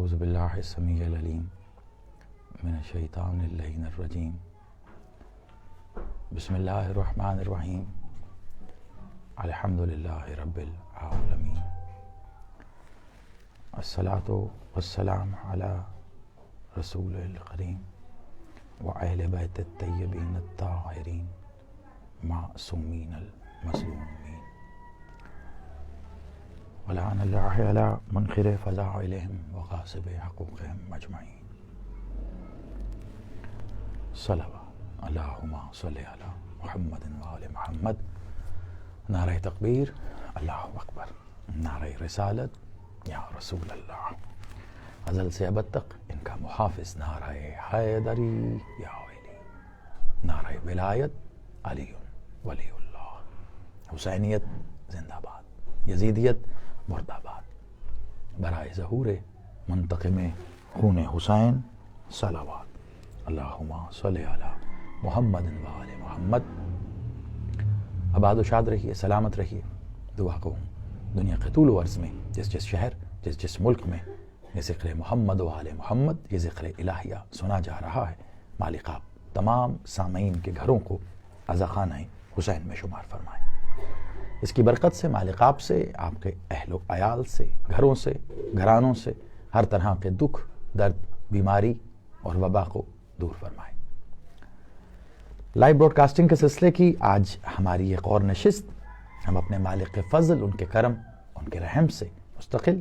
اعوذ باللہ السمیع العلیم من الشیطان اللعین الرجیم بسم اللہ الرحمن الرحیم الحمد للہ رب العالمین الصلاۃ والسلام علی رسول الکریم وأہل بیت الطیبین الطاہرین معصومین المظلومین ولعن اللہ علی منکر فضائلہم وغاصب حقوقہم اجمعین صلوات اللہم صلی علی محمد وآل محمد. نعرہ تکبیر، اللہ اکبر، نعرہ رسالت، یا رسول اللہ. ازل سے ابد تک ان کا محافظ نعرہ حیدری یا ولی، نعرہ ولایت علی ولی اللہ. حسینیت زندہ باد، یزیدیت مرد آباد. برائے ظہور منتقم خون حسین صلوات اللہم صلی علی محمد وآل محمد. آباد و شاد رہیے، سلامت رہیے. دعا کو دنیا کے طول و عرض میں جس جس شہر، جس ملک میں یہ ذکر محمد و آل محمد، یہ ذکر الہیہ سنا جا رہا ہے، مالک آپ تمام سامعین کے گھروں کو عزا خانہ حسین میں شمار فرمائیں. اس کی برکت سے مالک آپ سے، آپ کے اہل و عیال سے، گھروں سے، گھرانوں سے ہر طرح کے دکھ، درد، بیماری اور وبا کو دور فرمائیں. لائیو براڈ کاسٹنگ کے سلسلے کی آج ہماری ایک اور نشست. ہم اپنے مالک کے فضل، ان کے کرم، ان کے رحم سے مستقل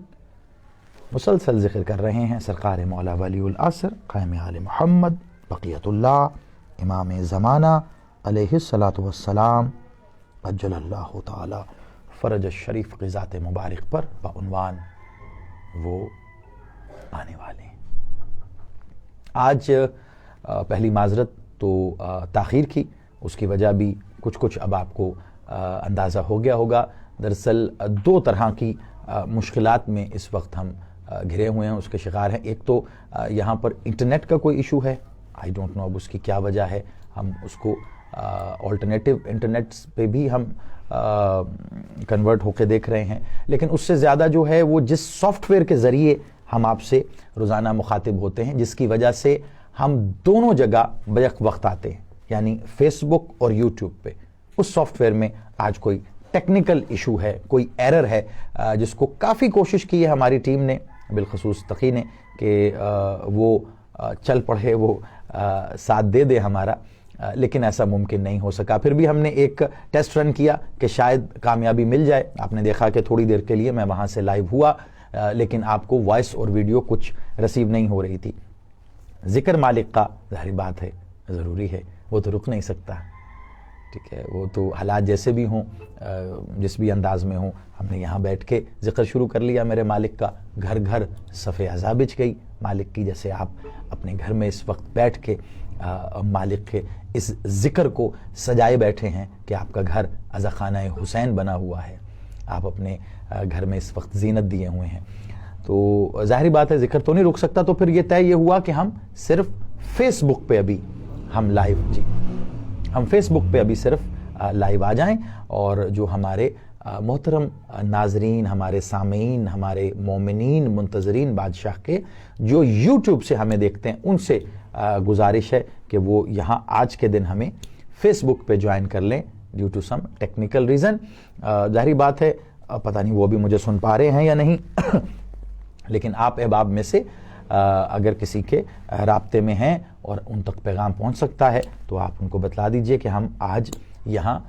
مسلسل ذکر کر رہے ہیں سرکار مولا ولی العصر قائم آل محمد بقیت اللہ امام زمانہ علیہ الصلاۃ والسلام عجل اللہ تعالی فرج الشریف کی ذات مبارک پر بعنوان وہ آنے والے ہیں. آج پہلی معذرت تو تاخیر کی، اس کی وجہ بھی کچھ اب آپ کو اندازہ ہو گیا ہوگا. دراصل دو طرح کی مشکلات میں اس وقت ہم گھرے ہوئے ہیں، اس کے شکار ہیں. ایک تو یہاں پر انٹرنیٹ کا کوئی ایشو ہے، آئی ڈونٹ نو اب اس کی کیا وجہ ہے. ہم اس کو آلٹرنیٹیو انٹرنیٹ پہ بھی ہم کنورٹ ہو کے دیکھ رہے ہیں، لیکن اس سے زیادہ جو ہے وہ جس سافٹ ویئر کے ذریعے ہم آپ سے روزانہ مخاطب ہوتے ہیں، جس کی وجہ سے ہم دونوں جگہ بیک وقت آتے ہیں، یعنی فیس بک اور یوٹیوب پہ، اس سافٹ ویئر میں آج کوئی ٹیکنیکل ایشو ہے، کوئی ایرر ہے، جس کو کافی کوشش کی ہے ہماری ٹیم نے، بالخصوص تقی نے، کہ وہ چل پڑے، وہ ساتھ دے دے ہمارا، لیکن ایسا ممکن نہیں ہو سکا. پھر بھی ہم نے ایک ٹیسٹ رن کیا کہ شاید کامیابی مل جائے. آپ نے دیکھا کہ تھوڑی دیر کے لیے میں وہاں سے لائیو ہوا، لیکن آپ کو وائس اور ویڈیو کچھ رسیو نہیں ہو رہی تھی. ذکر مالک کا ظاہری بات ہے، ضروری ہے، وہ تو رک نہیں سکتا، ٹھیک ہے. وہ تو حالات جیسے بھی ہوں، جس بھی انداز میں ہوں، ہم نے یہاں بیٹھ کے ذکر شروع کر لیا میرے مالک کا. گھر گھر صف عزا بچ گئی مالک کی، جیسے آپ اپنے گھر میں اس وقت بیٹھ کے مالک کے اس ذکر کو سجائے بیٹھے ہیں کہ آپ کا گھر عزا خانہ حسین بنا ہوا ہے، آپ اپنے گھر میں اس وقت زینت دیے ہوئے ہیں. تو ظاہری بات ہے ذکر تو نہیں رک سکتا. تو پھر یہ طے یہ ہوا کہ ہم صرف فیس بک پہ ابھی ہم لائیو، ہم فیس بک پہ ابھی صرف لائیو آ جائیں، اور جو ہمارے محترم ناظرین، ہمارے سامعین، ہمارے مومنین، منتظرین بادشاہ کے جو یوٹیوب سے ہمیں دیکھتے ہیں، ان سے گزارش ہے کہ وہ یہاں آج کے دن ہمیں فیس بک پہ جوائن کر لیں due to some technical reason. ظاہری بات ہے پتہ نہیں وہ بھی مجھے سن پا رہے ہیں یا نہیں، لیکن آپ احباب میں سے اگر کسی کے رابطے میں ہیں اور ان تک پیغام پہنچ سکتا ہے تو آپ ان کو بتلا دیجئے کہ ہم آج یہاں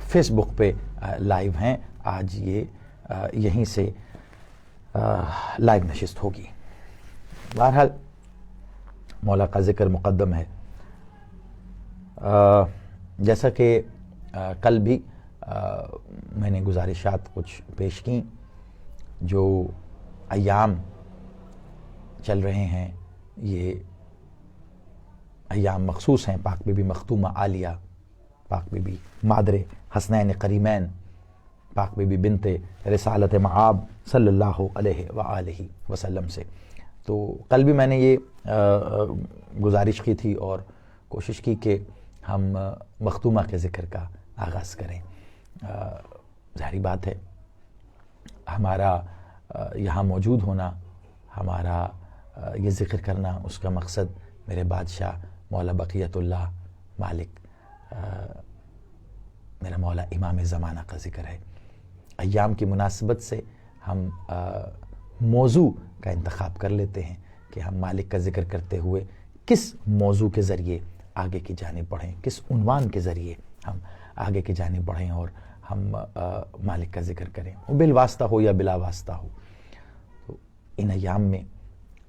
فیس بک پہ لائیو ہیں. آج یہ یہیں سے لائیو نشست ہوگی. بہرحال مولا کا ذکر مقدم ہے. جیسا کہ کل بھی میں نے گزارشات کچھ پیش کیں، جو ایام چل رہے ہیں یہ ایام مخصوص ہیں پاک بی بی مختومہ عالیہ، پاک بی بی مادر حسنین کریمین، پاک بی بی بنت رسالت معاب صلی اللہ علیہ وآلہ وسلم سے. تو کل بھی میں نے یہ گزارش کی تھی اور کوشش کی کہ ہم مختومہ کے ذکر کا آغاز کریں. ظاہری بات ہے ہمارا یہاں موجود ہونا ہمارا یہ ذکر کرنا، اس کا مقصد میرے بادشاہ مولا بقیت اللہ مالک میرا مولا امام زمانہ کا ذکر ہے۔ ایام کی مناسبت سے ہم موضوع کا انتخاب کر لیتے ہیں کہ ہم مالک کا ذکر کرتے ہوئے کس موضوع کے ذریعے آگے کی جانب بڑھیں، کس عنوان کے ذریعے ہم آگے کی جانب بڑھیں اور ہم مالک کا ذکر کریں، وہ بالواسطہ ہو یا بلا واسطہ ہو۔ تو ان ایام میں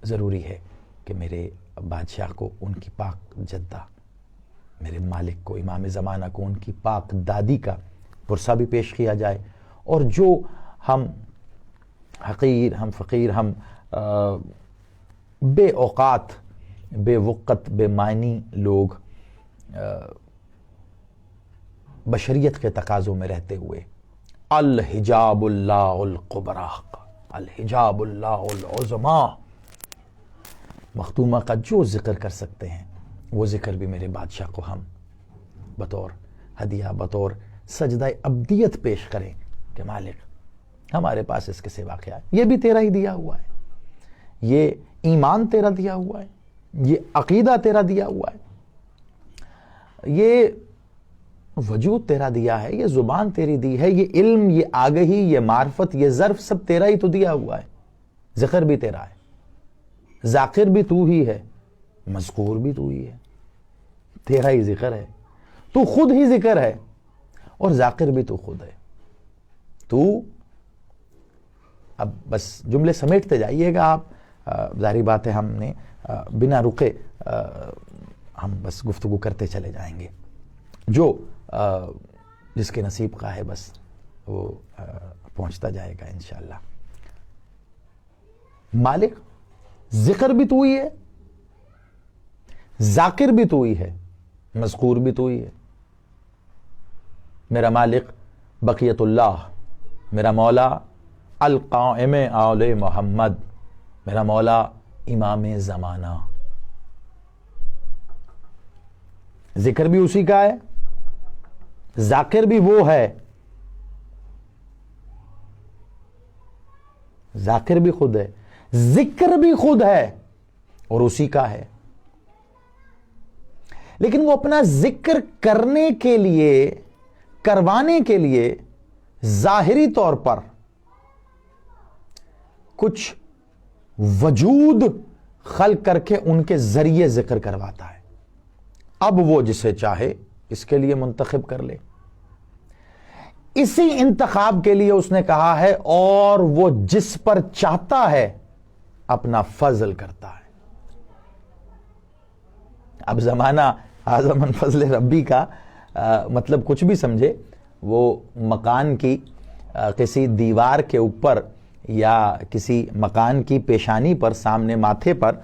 ضروری ہے کہ میرے بادشاہ کو ان کی پاک جدہ، میرے مالک کو امام زمانہ کو ان کی پاک دادی کا پرسہ بھی پیش کیا جائے، اور جو ہم حقیر، ہم فقیر، ہم بے اوقات، بے وقت، بے معنی لوگ بشریت کے تقاضوں میں رہتے ہوئے الحجاب اللہ القبریٰ، الحجاب اللہ العظمیٰ مختومہ کا جو ذکر کر سکتے ہیں وہ ذکر بھی میرے بادشاہ کو ہم بطور ہدیہ، بطور سجدہ ابدیت پیش کریں کہ مالک ہمارے پاس اس کے سوا کیا ہے، یہ بھی تیرا ہی دیا ہوا ہے، یہ ایمان تیرا دیا ہوا ہے، یہ عقیدہ تیرا دیا ہوا ہے، یہ وجود تیرا دیا ہے، یہ زبان تیری دی ہے، یہ علم، یہ آگہی، یہ معرفت، یہ ظرف سب تیرا ہی تو دیا ہوا ہے، ذکر بھی تیرا ہے، ذاکر بھی تو ہی ہے، مذکور بھی تو ہی ہے، تیرا ہی ذکر ہے، تو خود ہی ذکر ہے اور ذاکر بھی تو خود ہے۔ تو اب بس جملے سمیٹتے جائیے گا آپ، ظاہری بات ہے ہم نے بنا رکے ہم بس گفتگو کرتے چلے جائیں گے، جو جس کے نصیب کا ہے بس وہ پہنچتا جائے گا انشاءاللہ۔ مالک ذکر بھی تو ہی ہے، ذاکر بھی تو ہی ہے، مذکور بھی تو ہی ہے، میرا مالک بقیت اللہ، میرا مولا القائم آل محمد، میرا مولا امام زمانہ، ذکر بھی اسی کا ہے، ذاکر بھی وہ ہے، ذاکر بھی خود ہے، ذکر بھی خود ہے اور اسی کا ہے، لیکن وہ اپنا ذکر کرنے کے لیے، کروانے کے لیے ظاہری طور پر کچھ وجود خلق کر کے ان کے ذریعے ذکر کرواتا ہے۔ اب وہ جسے چاہے اس کے لیے منتخب کر لے، اسی انتخاب کے لیے اس نے کہا ہے اور وہ جس پر چاہتا ہے اپنا فضل کرتا ہے۔ اب زمانہ اعظم من فضل ربی کا مطلب کچھ بھی سمجھے، وہ مکان کی کسی دیوار کے اوپر یا کسی مکان کی پیشانی پر، سامنے ماتھے پر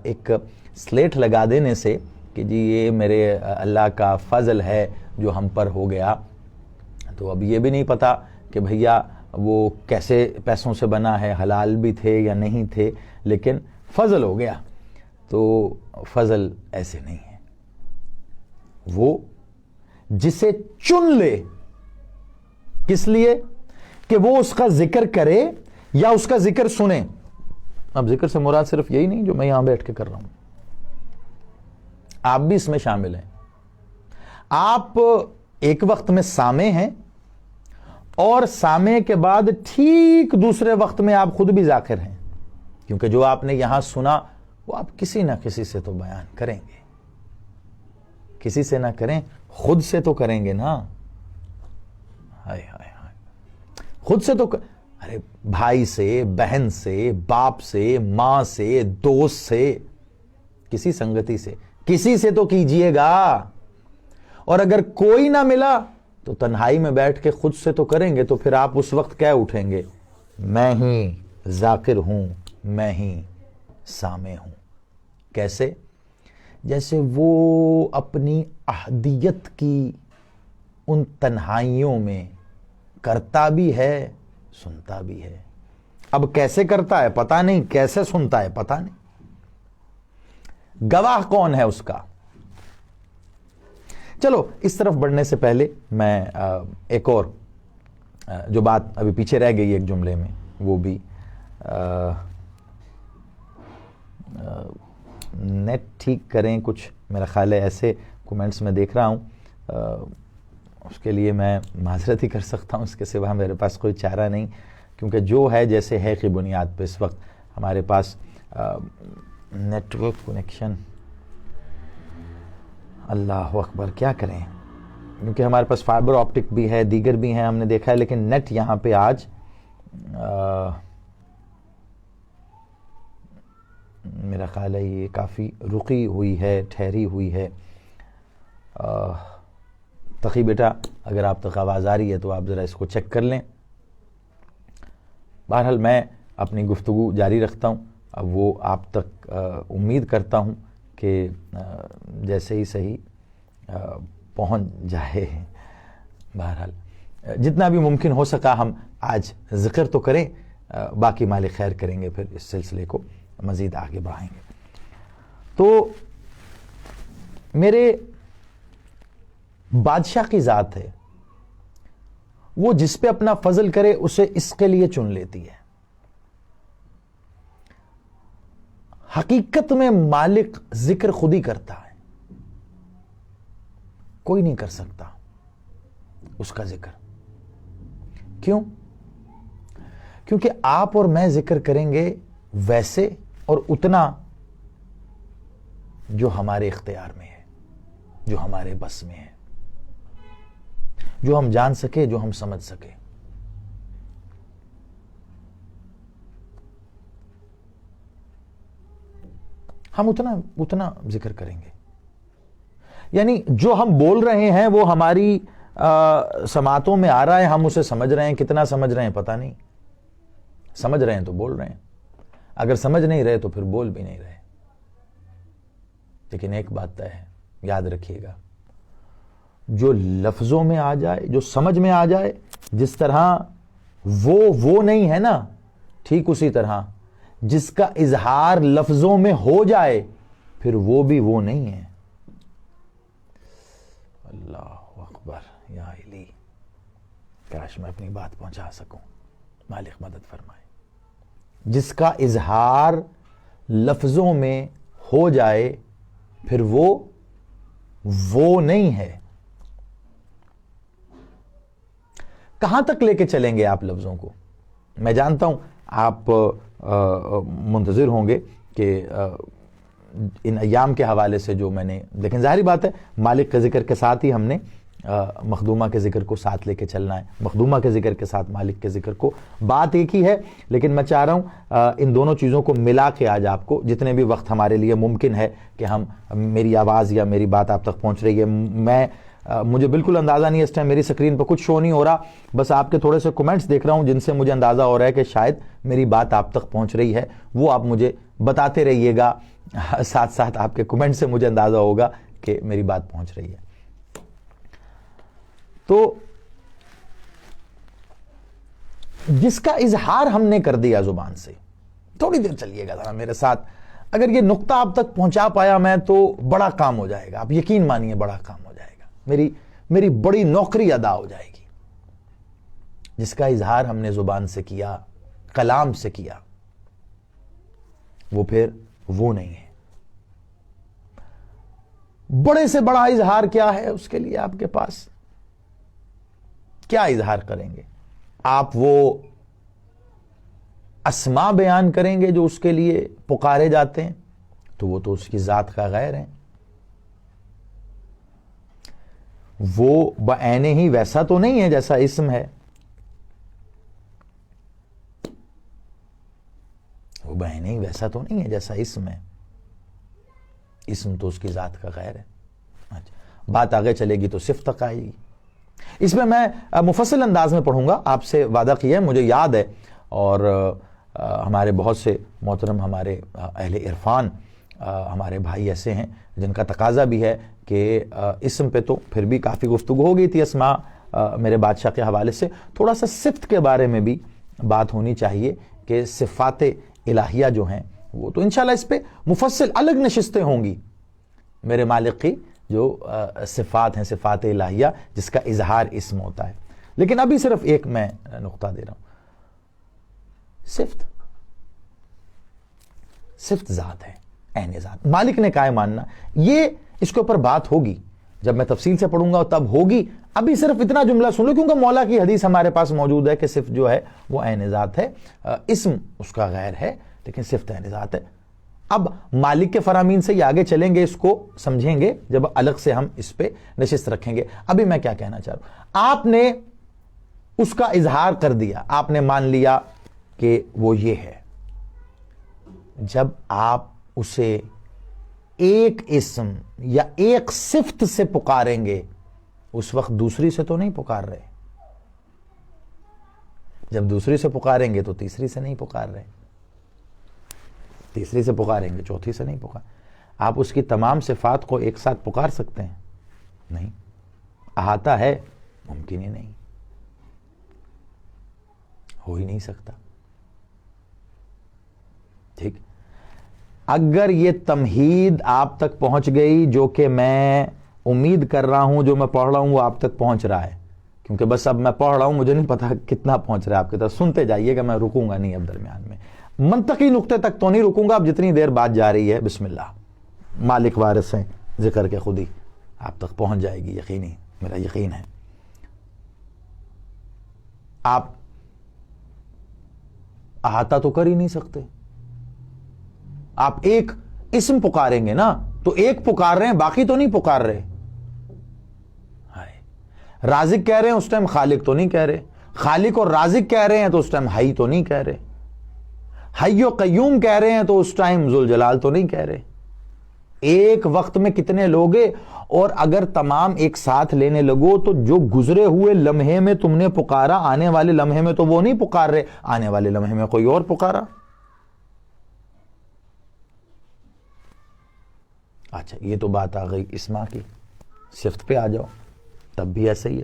ایک سلیٹ لگا دینے سے کہ جی یہ میرے اللہ کا فضل ہے جو ہم پر ہو گیا، تو اب یہ بھی نہیں پتا کہ بھیا وہ کیسے پیسوں سے بنا ہے، حلال بھی تھے یا نہیں تھے، لیکن فضل ہو گیا۔ تو فضل ایسے نہیں ہے، وہ جسے چن لے، کس لیے کہ وہ اس کا ذکر کرے یا اس کا ذکر سنے۔ اب ذکر سے مراد صرف یہی نہیں جو میں یہاں بیٹھ کے کر رہا ہوں، آپ بھی اس میں شامل ہیں۔ آپ ایک وقت میں سامع ہیں اور سامع کے بعد ٹھیک دوسرے وقت میں آپ خود بھی ذاکر ہیں، کیونکہ جو آپ نے یہاں سنا وہ آپ کسی نہ کسی سے تو بیان کریں گے، کسی سے نہ کریں خود سے تو کریں گے نا۔ ہائے ہائے ہائے، خود سے تو ارے بھائی سے، بہن سے، باپ سے، ماں سے، دوست سے، کسی سنگتی سے، کسی سے تو کیجئے گا، اور اگر کوئی نہ ملا تو تنہائی میں بیٹھ کے خود سے تو کریں گے۔ تو پھر آپ اس وقت کیا اٹھیں گے؟ میں ہی ذاکر ہوں، میں ہی سامع ہوں۔ کیسے؟ جیسے وہ اپنی احدیت کی ان تنہائیوں میں کرتا بھی ہے، سنتا بھی ہے۔ اب کیسے کرتا ہے پتہ نہیں، کیسے سنتا ہے پتہ نہیں، گواہ کون ہے اس کا؟ چلو اس طرف بڑھنے سے پہلے میں ایک اور جو بات ابھی پیچھے رہ گئی ایک جملے میں، وہ بھی نیٹ ٹھیک کریں. کچھ میرا خیال ہے ایسے کومنٹس میں دیکھ رہا ہوں, اس کے لیے میں معذرت ہی کر سکتا ہوں, اس کے سوا میرے پاس کوئی چارہ نہیں, کیونکہ جو ہے جیسے ہے کی بنیاد پہ اس وقت ہمارے پاس نیٹ ورک کنیکشن, اللہ اکبر کیا کریں, کیونکہ ہمارے پاس فائبر آپٹک بھی ہے, دیگر بھی ہیں, ہم نے دیکھا ہے, لیکن نیٹ یہاں پہ آج میرا خیال ہے یہ کافی رکی ہوئی ہے, ٹھہری ہوئی ہے. تقی بیٹا اگر آپ تک آواز آ رہی ہے تو آپ ذرا اس کو چیک کر لیں. بہرحال میں اپنی گفتگو جاری رکھتا ہوں. اب وہ آپ تک امید کرتا ہوں کہ جیسے ہی صحیح پہنچ جائے. بہرحال جتنا بھی ممکن ہو سکا ہم آج ذکر تو کریں, باقی مالک خیر کریں گے, پھر اس سلسلے کو مزید آگے بڑھائیں گے. تو میرے بادشاہ کی ذات ہے, وہ جس پہ اپنا فضل کرے اسے اس کے لیے چن لیتی ہے. حقیقت میں مالک ذکر خود ہی کرتا ہے, کوئی نہیں کر سکتا اس کا ذکر. کیوں؟ کیونکہ آپ اور میں ذکر کریں گے ویسے اور اتنا جو ہمارے اختیار میں ہے, جو ہمارے بس میں ہے, جو ہم جان سکے, جو ہم سمجھ سکے. ہم اتنا ذکر کریں گے. یعنی جو ہم بول رہے ہیں وہ ہماری سماعتوں میں آ رہا ہے, ہم اسے سمجھ رہے ہیں, کتنا سمجھ رہے ہیں پتہ نہیں. سمجھ رہے ہیں تو بول رہے ہیں, اگر سمجھ نہیں رہے تو پھر بول بھی نہیں رہے. لیکن ایک بات طے ہے, یاد رکھیے گا, جو لفظوں میں آ جائے, جو سمجھ میں آ جائے, جس طرح وہ نہیں ہے نا, ٹھیک اسی طرح جس کا اظہار لفظوں میں ہو جائے پھر وہ بھی وہ نہیں ہے. اللہ اکبر یا علی, کاش میں اپنی بات پہنچا سکوں, مالک مدد فرمائے. جس کا اظہار لفظوں میں ہو جائے پھر وہ نہیں ہے. کہاں تک لے کے چلیں گے آپ لفظوں کو؟ میں جانتا ہوں آپ منتظر ہوں گے کہ ان ایام کے حوالے سے جو میں نے, لیکن ظاہری بات ہے مالک کے ذکر کے ساتھ ہی ہم نے مخدومہ کے ذکر کو ساتھ لے کے چلنا ہے, مخدومہ کے ذکر کے ساتھ مالک کے ذکر کو. بات ایک ہی ہے, لیکن میں چاہ رہا ہوں ان دونوں چیزوں کو ملا کے آج آپ کو جتنے بھی وقت ہمارے لیے ممکن ہے کہ ہم, میری آواز یا میری بات آپ تک پہنچ رہی ہے. مجھے بالکل اندازہ نہیں اس ٹائم میری سکرین پر کچھ شو نہیں ہو رہا, بس آپ کے تھوڑے سے کومنٹس دیکھ رہا ہوں جن سے مجھے اندازہ ہو رہا ہے کہ شاید میری بات آپ تک پہنچ رہی ہے. وہ آپ مجھے بتاتے رہیے گا, ساتھ ساتھ آپ کے کومنٹ سے مجھے اندازہ ہوگا کہ میری بات پہنچ رہی ہے. تو جس کا اظہار ہم نے کر دیا زبان سے, تھوڑی دیر چلیے گا ذرا میرے ساتھ, اگر یہ نقطہ آپ تک پہنچا پایا میں تو بڑا کام ہو جائے گا. آپ یقین مانیے بڑا کام ہو جائے گا, میری بڑی نوکری ادا ہو جائے گی. جس کا اظہار ہم نے زبان سے کیا, کلام سے کیا, وہ پھر وہ نہیں ہے. بڑے سے بڑا اظہار کیا ہے اس کے لیے آپ کے پاس؟ کیا اظہار کریں گے آپ؟ وہ اسماء بیان کریں گے جو اس کے لیے پکارے جاتے ہیں, تو وہ تو اس کی ذات کا غیر ہیں. وہ بعین ہی ویسا تو نہیں ہے جیسا اسم ہے, وہ بعین ہی ویسا تو نہیں ہے جیسا اسم ہے. اسم تو اس کی ذات کا غیر ہے. بات آگے چلے گی تو صفت تک آئے گی. اس میں مفصل انداز میں پڑھوں گا, آپ سے وعدہ کیا ہے, مجھے یاد ہے, اور ہمارے بہت سے محترم ہمارے اہل عرفان ہمارے بھائی ایسے ہیں جن کا تقاضا بھی ہے کہ اسم پہ تو پھر بھی کافی گفتگو ہو گئی تھی اسماء میرے بادشاہ کے حوالے سے, تھوڑا سا صفت کے بارے میں بھی بات ہونی چاہیے کہ صفات الہیہ جو ہیں وہ تو انشاءاللہ اس پہ مفصل الگ نشستیں ہوں گی. میرے مالک کی جو صفات ہیں, صفات الہیہ جس کا اظہار اسم ہوتا ہے. لیکن ابھی صرف ایک میں نقطہ دے رہا ہوں. صفت ذات ہے, عین ذات. مالک نے کہا ہے ماننا. یہ اس کے اوپر بات ہوگی جب میں تفصیل سے پڑھوں گا تب ہوگی. ابھی صرف اتنا جملہ سن لو کیونکہ مولا کی حدیث ہمارے پاس موجود ہے کہ صفت جو ہے وہ عین ذات ہے, اسم اس کا غیر ہے لیکن صفت عین ذات ہے. اب مالک کے فرامین سے یہ آگے چلیں گے, اس کو سمجھیں گے جب الگ سے ہم اس پہ نشست رکھیں گے. ابھی میں کیا کہنا چاہ رہا ہوں, آپ نے اس کا اظہار کر دیا, آپ نے مان لیا کہ وہ یہ ہے. جب آپ اسے ایک اسم یا ایک صفت سے پکاریں گے اس وقت دوسری سے تو نہیں پکار رہے. جب دوسری سے پکاریں گے تو تیسری سے نہیں پکار رہے, تیسری سے پکاریں گے چوتھی سے نہیں پکار. آپ اس کی تمام صفات کو ایک ساتھ پکار سکتے ہیں؟ نہیں. احاطہ ہے, ممکن ہی نہیں, ہو ہی نہیں سکتا. ٹھیک. اگر یہ تمہید آپ تک پہنچ گئی, جو کہ میں امید کر رہا ہوں جو میں پڑھ رہا ہوں وہ آپ تک پہنچ رہا ہے, کیونکہ بس اب میں پڑھ رہا ہوں, مجھے نہیں پتا کتنا پہنچ رہا ہے آپ کے طرف. سنتے جائیے گا, میں رکوں گا نہیں اب درمیان میں, منطقی نقطے تک تو نہیں رکوں گا. اب جتنی دیر بات جا رہی ہے بسم اللہ, مالک وارث ہیں, ذکر کے خود ہی آپ تک پہنچ جائے گی, یقینی, میرا یقین ہے. آپ احاطہ تو کر ہی نہیں سکتے. آپ ایک اسم پکاریں گے نا تو ایک پکار رہے ہیں, باقی تو نہیں پکار رہے. رازق کہہ رہے ہیں اس ٹائم خالق تو نہیں کہہ رہے, خالق اور رازق کہہ رہے ہیں تو اس ٹائم حی تو نہیں کہہ رہے, حی و قیوم کہہ رہے ہیں تو اس ٹائم ذوالجلال تو نہیں کہہ رہے. ایک وقت میں کتنے لوگے, اور اگر تمام ایک ساتھ لینے لگو تو جو گزرے ہوئے لمحے میں تم نے پکارا, آنے والے لمحے میں تو وہ نہیں پکار رہے, آنے والے لمحے میں کوئی اور پکارا. اچھا, یہ تو بات آ گئی اسما کی. صفت پہ آ جاؤ, تب بھی ایسا ہی ہے.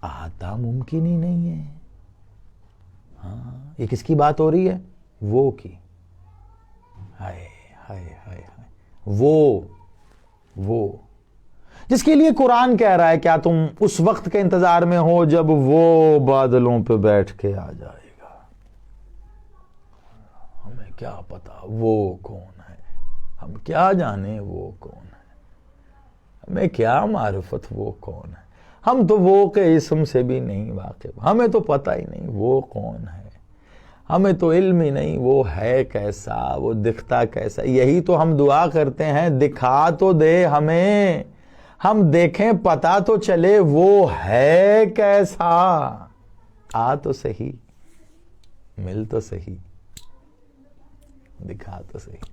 احاطہ ممکن ہی نہیں ہے. ہاں, یہ کس کی بات ہو رہی ہے؟ وہ کی. ہائے ہائے ہائے ہائے, وہ جس کے لیے قرآن کہہ رہا ہے کیا تم اس وقت کے انتظار میں ہو جب وہ بادلوں پہ بیٹھ کے آ جائے گا. ہمیں کیا پتا وہ کون ہے, ہم کیا جانے وہ کون ہے, ہمیں کیا معرفت وہ کون ہے. ہم تو وہ کے اسم سے بھی نہیں واقف, ہمیں تو پتہ ہی نہیں وہ کون ہے, ہمیں تو علم ہی نہیں وہ ہے کیسا, وہ دکھتا کیسا. یہی تو ہم دعا کرتے ہیں, دکھا تو دے ہمیں, ہم دیکھیں پتہ تو چلے وہ ہے کیسا. آ تو صحیح, مل تو صحیح, دکھا تو صحیح.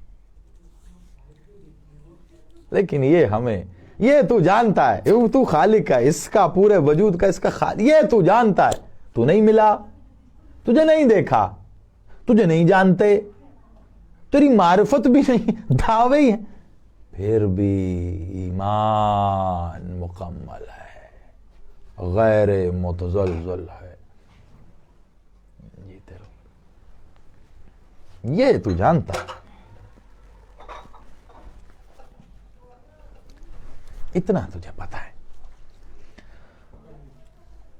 لیکن یہ ہمیں, یہ تو جانتا ہے, تو خالق ہے اس کا, پورے وجود کا اس کا خالق, یہ تو جانتا ہے. تو نہیں ملا, تجھے نہیں دیکھا, تجھے نہیں جانتے, تیری معرفت بھی نہیں, دعوے ہی ہیں, پھر بھی ایمان مکمل ہے, غیر متزلزل ہے. یہ تو جانتا ہے, اتنا تجھے پتا ہے.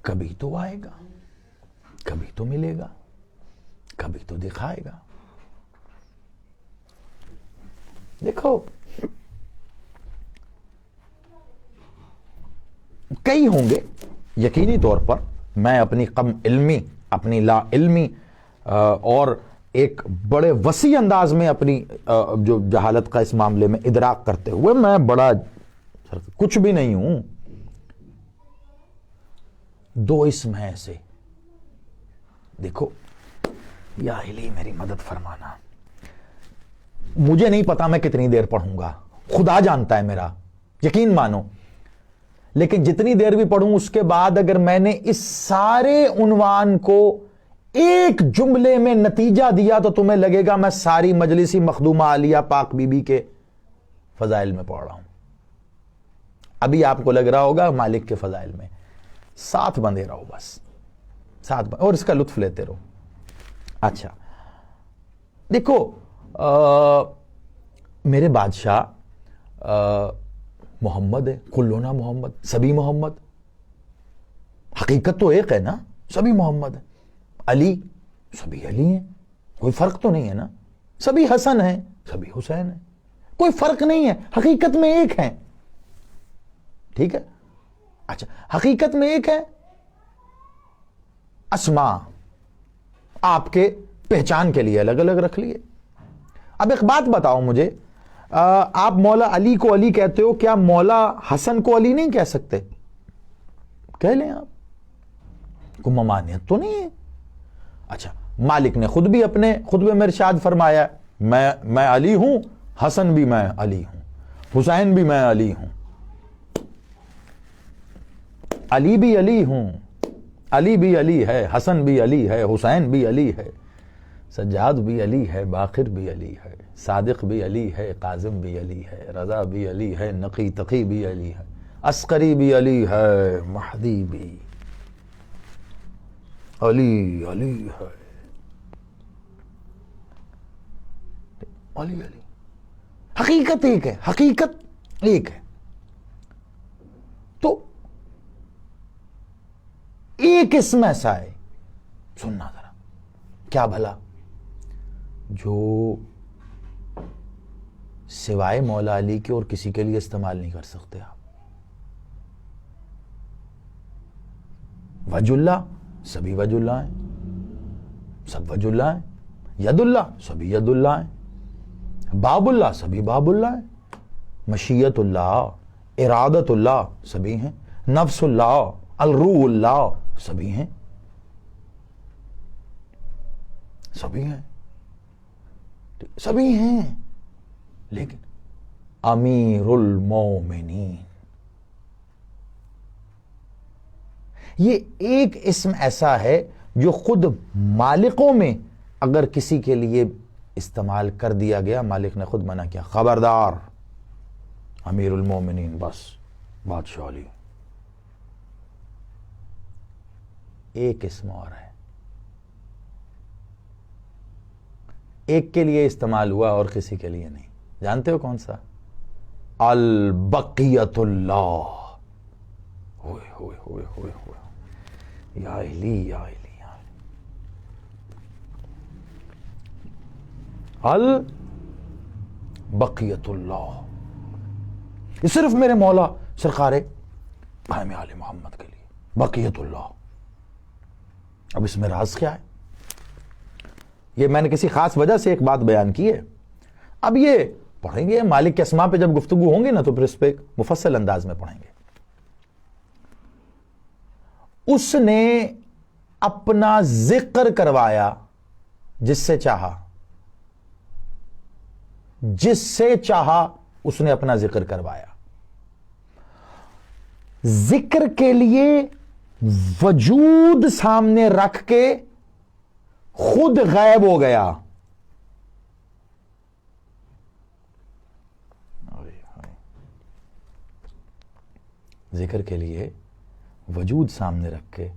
کبھی تو آئے گا, کبھی تو ملے گا, کبھی تو دکھائے گا. دیکھو کئی ہوں گے یقینی طور پر, میں اپنی کم علمی, اپنی لا علمی اور ایک بڑے وسیع انداز میں اپنی جو جہالت کا اس معاملے میں ادراک کرتے ہوئے, میں بڑا کچھ بھی نہیں ہوں. دو اسم ہیں ایسے, دیکھو یا الہی میری مدد فرمانا, مجھے نہیں پتا میں کتنی دیر پڑھوں گا, خدا جانتا ہے میرا, یقین مانو. لیکن جتنی دیر بھی پڑھوں اس کے بعد اگر میں نے اس سارے عنوان کو ایک جملے میں نتیجہ دیا تو تمہیں لگے گا میں ساری مجلسی مخدومہ عالیہ پاک بی بی کے فضائل میں پڑھ رہا ہوں. ابھی آپ کو لگ رہا ہوگا مالک کے فضائل میں, ساتھ بندھے رہو بس, ساتھ اور اس کا لطف لیتے رہو. اچھا دیکھو, میرے بادشاہ محمد ہے, کلونا محمد, سبھی محمد, حقیقت تو ایک ہے نا, سبھی محمد ہے. علی, سبھی علی ہیں, کوئی فرق تو نہیں ہے نا. سبھی حسن ہیں، سبھی حسین ہیں، کوئی فرق نہیں ہے، حقیقت میں ایک ہیں. ٹھیک ہے؟ اچھا، حقیقت میں ایک ہے، اسما آپ کے پہچان کے لیے الگ الگ رکھ لیے. اب ایک بات بتاؤ مجھے، آپ مولا علی کو علی کہتے ہو، کیا مولا حسن کو علی نہیں کہہ سکتے؟ کہہ لیں آپ، کوئی ممانعت تو نہیں ہے. اچھا، مالک نے خود بھی اپنے خطبے میں ارشاد فرمایا میں علی ہوں، حسن بھی میں علی ہوں، حسین بھی میں علی ہوں، علی بھی علی ہوں، علی بھی علی ہے، حسن بھی علی ہے، حسین بھی علی ہے، سجاد بھی علی ہے، باقر بھی علی ہے، صادق بھی علی ہے، قاظم بھی علی ہے، رضا بھی علی ہے، نقی تقی بھی علی ہے، عسکری بھی علی ہے، مہدی بھی علی علی ہے، علی علی. حقیقت ایک ہے، حقیقت ایک ہے. تو ایک اسم ایسا ہے، سننا ذرا، کیا بھلا جو سوائے مولا علی کے اور کسی کے لیے استعمال نہیں کر سکتے آپ. وجہ اللہ، سبھی وجہ اللہ ہیں، سب وجہ اللہ ہیں. ید اللہ، سبھی ید اللہ ہیں. باب اللہ، سبھی باب اللہ ہیں. مشیت اللہ، ارادت اللہ، سبھی ہیں. نفس اللہ، الروح اللہ، سبھی ہیں، سبھی ہیں، سبھی ہیں. لیکن امیر المومنین، یہ ایک اسم ایسا ہے جو خود مالکوں میں اگر کسی کے لیے استعمال کر دیا گیا، مالک نے خود منع کیا، خبردار امیر المومنین، بس بادشاہ علی. ایک اسم اور ہے، ایک کے لیے استعمال ہوا اور کسی کے لیے نہیں. جانتے ہو کون سا؟ البقیت اللہ. ہوئے ہوئے ہوئے ہوئے ہوئے، یا علی یا علی یا علی. البقیت اللہ، یہ صرف میرے مولا سرکار قائم آل محمد کے لیے بقیت اللہ. اب اس میں راز کیا ہے؟ یہ میں نے کسی خاص وجہ سے ایک بات بیان کی ہے. اب یہ پڑھیں گے مالک کے اسماء پہ جب گفتگو ہوں گی نا، تو پھر اس پہ مفصل انداز میں پڑھیں گے. اس نے اپنا ذکر کروایا جس سے چاہا، جس سے چاہا اس نے اپنا ذکر کروایا. ذکر کے لیے وجود سامنے رکھ کے خود غائب ہو گیا. ذکر کے لیے وجود سامنے رکھ کے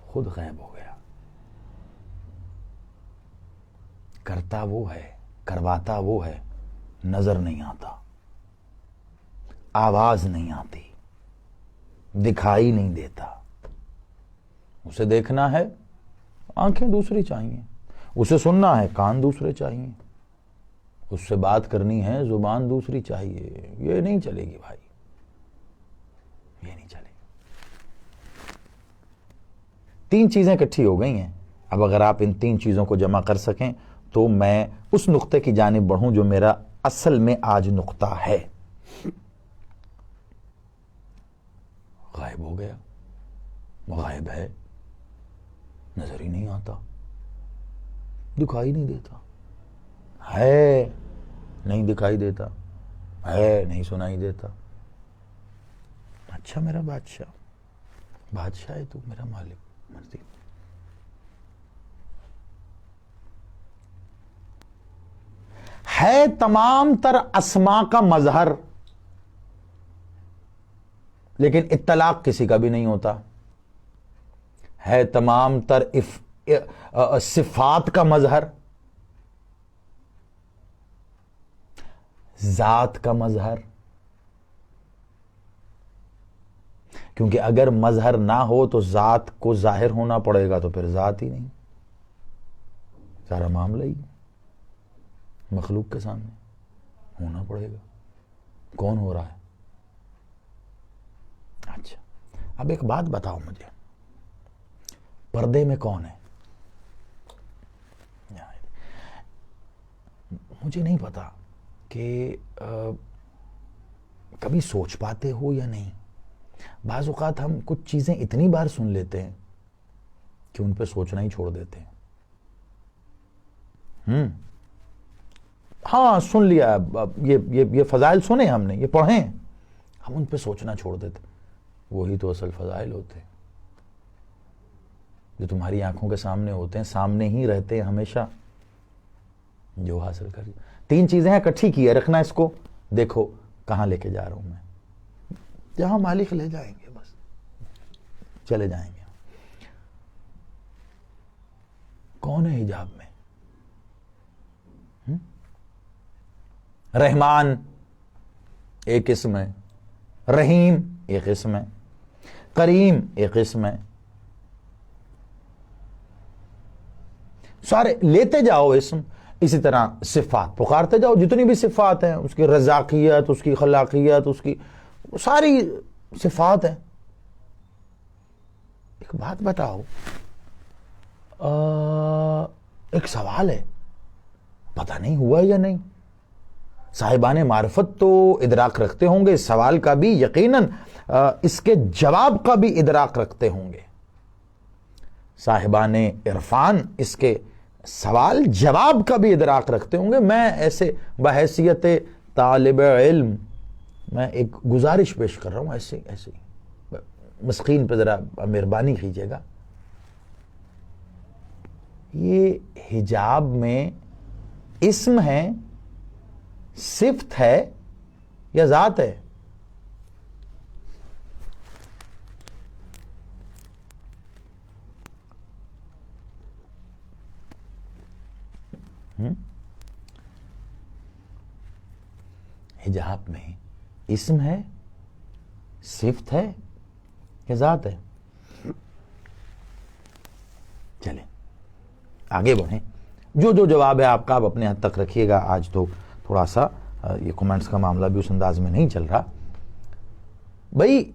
خود غائب ہو گیا. کرتا وہ ہے، کرواتا وہ ہے، نظر نہیں آتا، آواز نہیں آتی، دکھائی نہیں دیتا. اسے دیکھنا ہے، آنکھیں دوسری چاہیے. اسے سننا ہے، کان دوسرے چاہیے. اس سے بات کرنی ہے، زبان دوسری چاہیے. یہ نہیں چلے گی بھائی، یہ نہیں چلے گی. 3 چیزیں اکٹھی ہو گئی ہیں. اب اگر آپ ان 3 چیزوں کو جمع کر سکیں تو میں اس نقطے کی جانب بڑھوں جو میرا اصل میں آج نقطہ ہے. غائب ہو گیا، غائب ہے، نظر ہی نہیں آتا، دکھائی نہیں دیتا، ہے نہیں دکھائی دیتا، ہے نہیں سنائی دیتا. اچھا میرا بادشاہ، بادشاہ ہے تو میرا مالک، مرضی. ہے تمام تر اسماء کا مظہر، لیکن اطلاق کسی کا بھی نہیں ہوتا. ہے تمام تر صفات کا مظہر، ذات کا مظہر. کیونکہ اگر مظہر نہ ہو تو ذات کو ظاہر ہونا پڑے گا، تو پھر ذات ہی نہیں، سارا معاملہ ہی. مخلوق کے سامنے ہونا پڑے گا. کون ہو رہا ہے؟ اچھا اب ایک بات بتاؤ مجھے، پردے میں کون ہے؟ مجھے نہیں پتا کہ کبھی سوچ پاتے ہو یا نہیں. بعض اوقات ہم کچھ چیزیں اتنی بار سن لیتے ہیں کہ ان پہ سوچنا ہی چھوڑ دیتے ہیں. ہاں سن لیا، یہ فضائل سنے ہم نے، یہ پڑھیں، ہم ان پہ سوچنا چھوڑ دیتے. وہی تو اصل فضائل ہوتے ہیں جو تمہاری آنکھوں کے سامنے ہوتے ہیں، سامنے ہی رہتے ہیں ہمیشہ. جو حاصل کر 3 چیزیں ہیں، اکٹھی کی ہے، رکھنا اس کو. دیکھو کہاں لے کے جا رہا ہوں میں، جہاں مالک لے جائیں گے بس چلے جائیں گے. کون ہے حجاب میں؟ رحمان ایک اسم ہے، رحیم ایک اسم ہے، کریم ایک اسم ہے. سارے لیتے جاؤ اسم. اسی طرح صفات پکارتے جاؤ، جتنی بھی صفات ہیں، اس کی رزاقیت، اس کی خلاقیت، اس کی ساری صفات ہیں. ایک بات بتاؤ، ایک سوال ہے، پتہ نہیں ہوا یا نہیں. صاحبان معرفت تو ادراک رکھتے ہوں گے اس سوال کا بھی، یقیناً اس کے جواب کا بھی ادراک رکھتے ہوں گے. صاحبان عرفان اس کے سوال جواب کا بھی ادراک رکھتے ہوں گے. میں ایسے بحیثیت طالب علم میں ایک گزارش پیش کر رہا ہوں، ایسے مسکین پہ ذرا مہربانی کیجیے گا. یہ حجاب میں اسم ہے، صفت ہے یا ذات ہے؟ حجاب میں اسم ہے، صفت ہے یا ذات ہے؟ چلیں آگے بڑھیں. جو جواب ہے آپ کا، آپ اپنے حد تک رکھیے گا. آج تو تھوڑا سا یہ کومنٹس کا معاملہ بھی اس انداز میں نہیں چل رہا. بھائی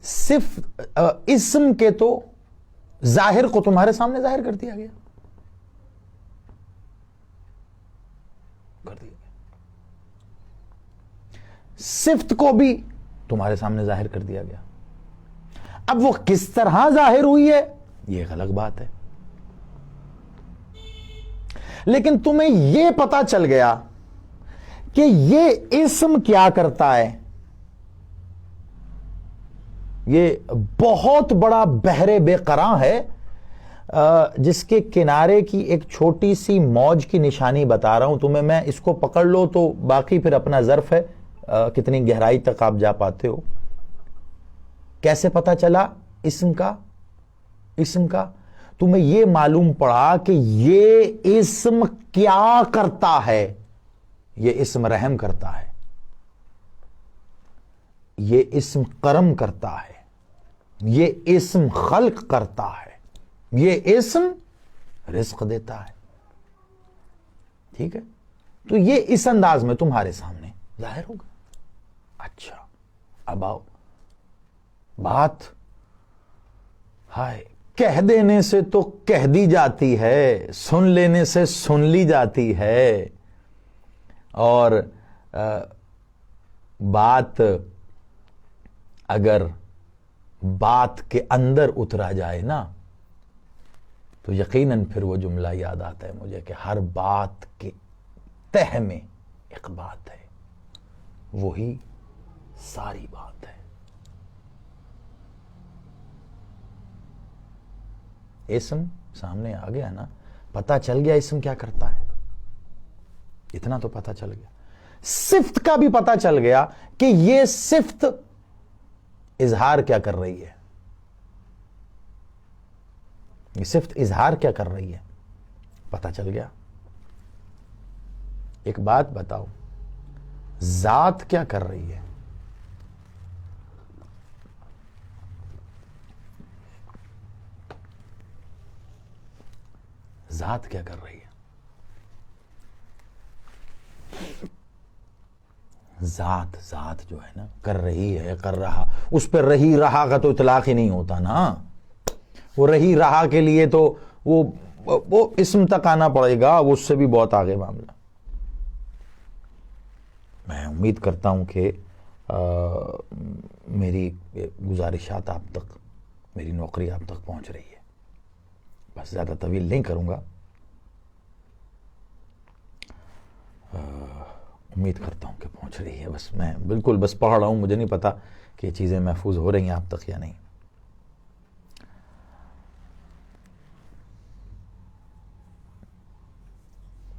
صرف اسم کے تو ظاہر کو تمہارے سامنے ظاہر کر دیا گیا. صفت کو بھی تمہارے سامنے ظاہر کر دیا گیا. اب وہ کس طرح ظاہر ہوئی ہے یہ ایک الگ بات ہے، لیکن تمہیں یہ پتا چل گیا کہ یہ اسم کیا کرتا ہے. یہ بہت بڑا بحر بے قراں ہے جس کے کنارے کی ایک چھوٹی سی موج کی نشانی بتا رہا ہوں تمہیں میں. اس کو پکڑ لو تو باقی پھر اپنا ظرف ہے کتنی گہرائی تک آپ جا پاتے ہو. کیسے پتا چلا اسم کا؟ تمہیں یہ معلوم پڑا کہ یہ اسم کیا کرتا ہے. یہ اسم رحم کرتا ہے، یہ اسم کرم کرتا ہے، یہ اسم خلق کرتا ہے، یہ اسم رزق دیتا ہے. ٹھیک ہے، تو یہ اس انداز میں تمہارے سامنے ظاہر ہوگا. اچھا اب آؤ، بات ہائے کہہ دینے سے تو کہہ دی جاتی ہے، سن لینے سے سن لی جاتی ہے، اور بات اگر بات کے اندر اترا جائے نا تو یقیناً پھر وہ جملہ یاد آتا ہے مجھے کہ ہر بات کے تہ میں ایک بات ہے، وہی ساری بات ہے. اسم سامنے آ گیا نا، پتا چل گیا اسم کیا کرتا ہے. اتنا تو پتا چل گیا. صفت کا بھی پتا چل گیا کہ یہ صفت اظہار کیا کر رہی ہے. یہ صفت اظہار کیا کر رہی ہے پتا چل گیا. ایک بات بتاؤ، ذات کیا کر رہی ہے؟ ذات کیا کر رہی ہے؟ ذات جو ہے نا، کر رہی ہے، کر رہا، اس پہ رہی رہا کا تو اطلاق ہی نہیں ہوتا نا. وہ رہی رہا کے لیے تو وہ اسم تک آنا پڑے گا، وہ اس سے بھی بہت آگے معاملہ. میں امید کرتا ہوں کہ میری گزارشات آپ تک، میری نوکری آپ تک پہنچ رہی ہے. بس زیادہ طویل نہیں کروں گا. امید کرتا ہوں کہ پہنچ رہی ہے. بس میں بالکل بس پڑھ رہا ہوں، مجھے نہیں پتا کہ یہ چیزیں محفوظ ہو رہی ہیں آپ تک یا نہیں.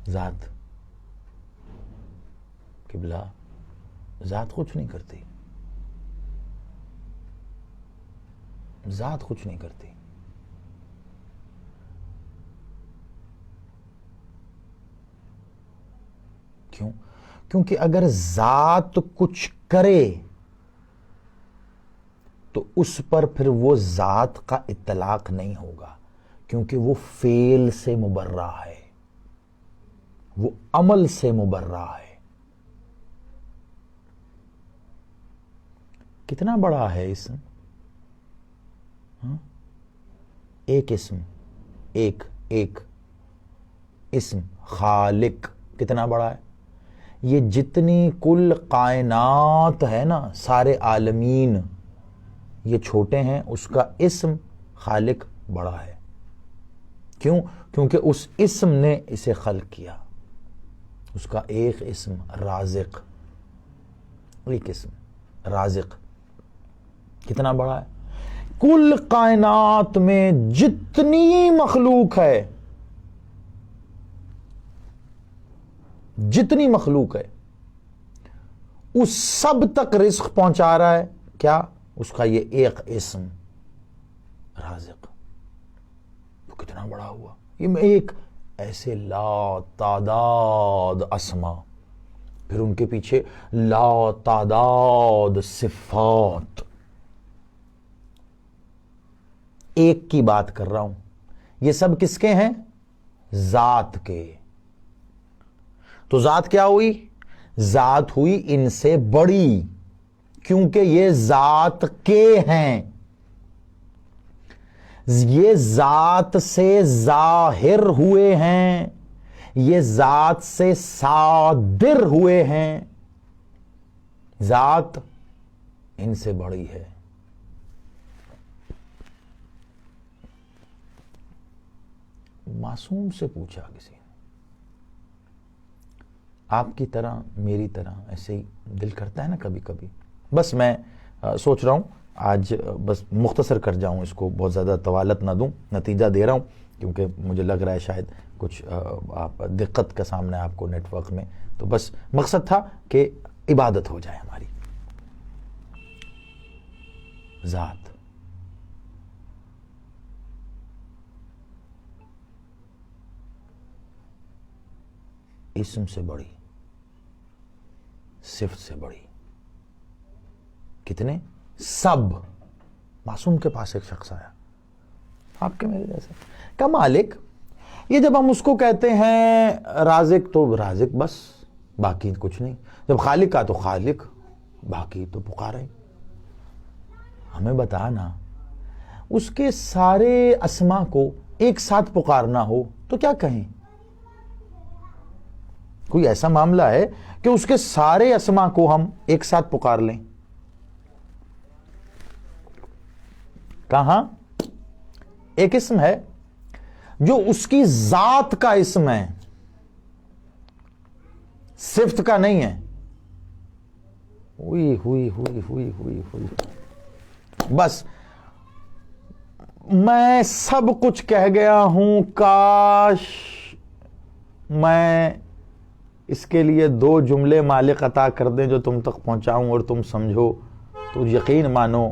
ذات قبلہ، ذات کچھ نہیں کرتی، ذات کچھ نہیں کرتی. کیوں؟ کیونکہ اگر ذات کچھ کرے تو اس پر پھر وہ ذات کا اطلاق نہیں ہوگا، کیونکہ وہ فعل سے مبرہ ہے، وہ عمل سے مبرہ ہے. کتنا بڑا ہے اسم؟ ایک اسم، ایک اسم خالق کتنا بڑا ہے. یہ جتنی کل کائنات ہے نا، سارے عالمین، یہ چھوٹے ہیں، اس کا اسم خالق بڑا ہے. کیوں؟ کیونکہ اس اسم نے اسے خلق کیا. اس کا ایک اسم رازق، ایک اسم رازق کتنا بڑا ہے. کل کائنات میں جتنی مخلوق ہے، جتنی مخلوق ہے، اس سب تک رزق پہنچا رہا ہے. کیا؟ اس کا یہ ایک اسم رازق. تو کتنا بڑا ہوا. یہ ایک ایسے لا تعداد اسما، پھر ان کے پیچھے لا تعداد صفات. ایک کی بات کر رہا ہوں. یہ سب کس کے ہیں؟ ذات کے. تو ذات کیا ہوئی؟ ذات ہوئی ان سے بڑی، کیونکہ یہ ذات کے ہیں. یہ ذات سے ظاہر ہوئے ہیں، یہ ذات سے صادر ہوئے ہیں. ذات ان سے بڑی ہے. معصوم سے پوچھا کسی نے، آپ کی طرح میری طرح ایسے ہی دل کرتا ہے نا کبھی کبھی. بس میں سوچ رہا ہوں آج بس مختصر کر جاؤں، اس کو بہت زیادہ طوالت نہ دوں. نتیجہ دے رہا ہوں کیونکہ مجھے لگ رہا ہے شاید کچھ آپ دقت کا سامنا ہے آپ کو نیٹ ورک میں. تو بس مقصد تھا کہ عبادت ہو جائے ہماری. ذات اسم سے بڑی، صفت سے بڑی. کتنے؟ سب. معصوم کے پاس ایک شخص آیا، آپ کے میرے جیسے، کہ مالک یہ جب ہم اس کو کہتے ہیں رازق تو رازق بس، باقی کچھ نہیں. جب خالق کا تو خالق، باقی تو پکارے. ہمیں بتانا اس کے سارے اسما کو ایک ساتھ پکارنا ہو تو کیا کہیں؟ کوئی ایسا معاملہ ہے کہ اس کے سارے اسما کو ہم ایک ساتھ پکار لیں؟ کہاں؟ ایک اسم ہے جو اس کی ذات کا اسم ہے، صفت کا نہیں ہے. ہوئی ہوئی ہوئی ہوئی ہوئی ہوئی. بس میں سب کچھ کہہ گیا ہوں، کاش میں اس کے لیے 2 جملے مالک عطا کر دیں جو تم تک پہنچاؤں اور تم سمجھو تو یقین مانو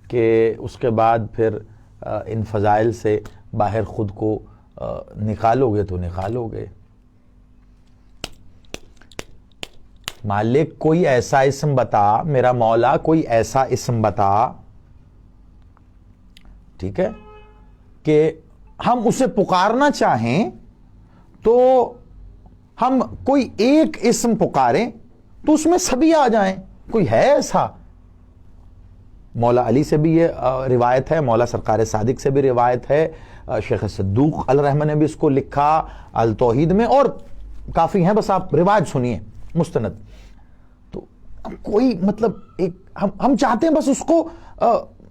کہ اس کے بعد پھر ان فضائل سے باہر خود کو نکالو گے تو نکالو گے. مالک کوئی ایسا اسم بتا، میرا مولا کوئی ایسا اسم بتا، ٹھیک ہے، کہ ہم اسے پکارنا چاہیں تو ہم کوئی ایک اسم پکاریں تو اس میں سبھی آ جائیں. کوئی ہے ایسا؟ مولا علی سے بھی یہ روایت ہے, مولا سرکار صادق سے بھی روایت ہے, شیخ صدوق الرحمن نے بھی اس کو لکھا التوحید میں, اور کافی ہیں, بس آپ روایت سنیے مستند. تو کوئی مطلب ایک ہم چاہتے ہیں بس اس کو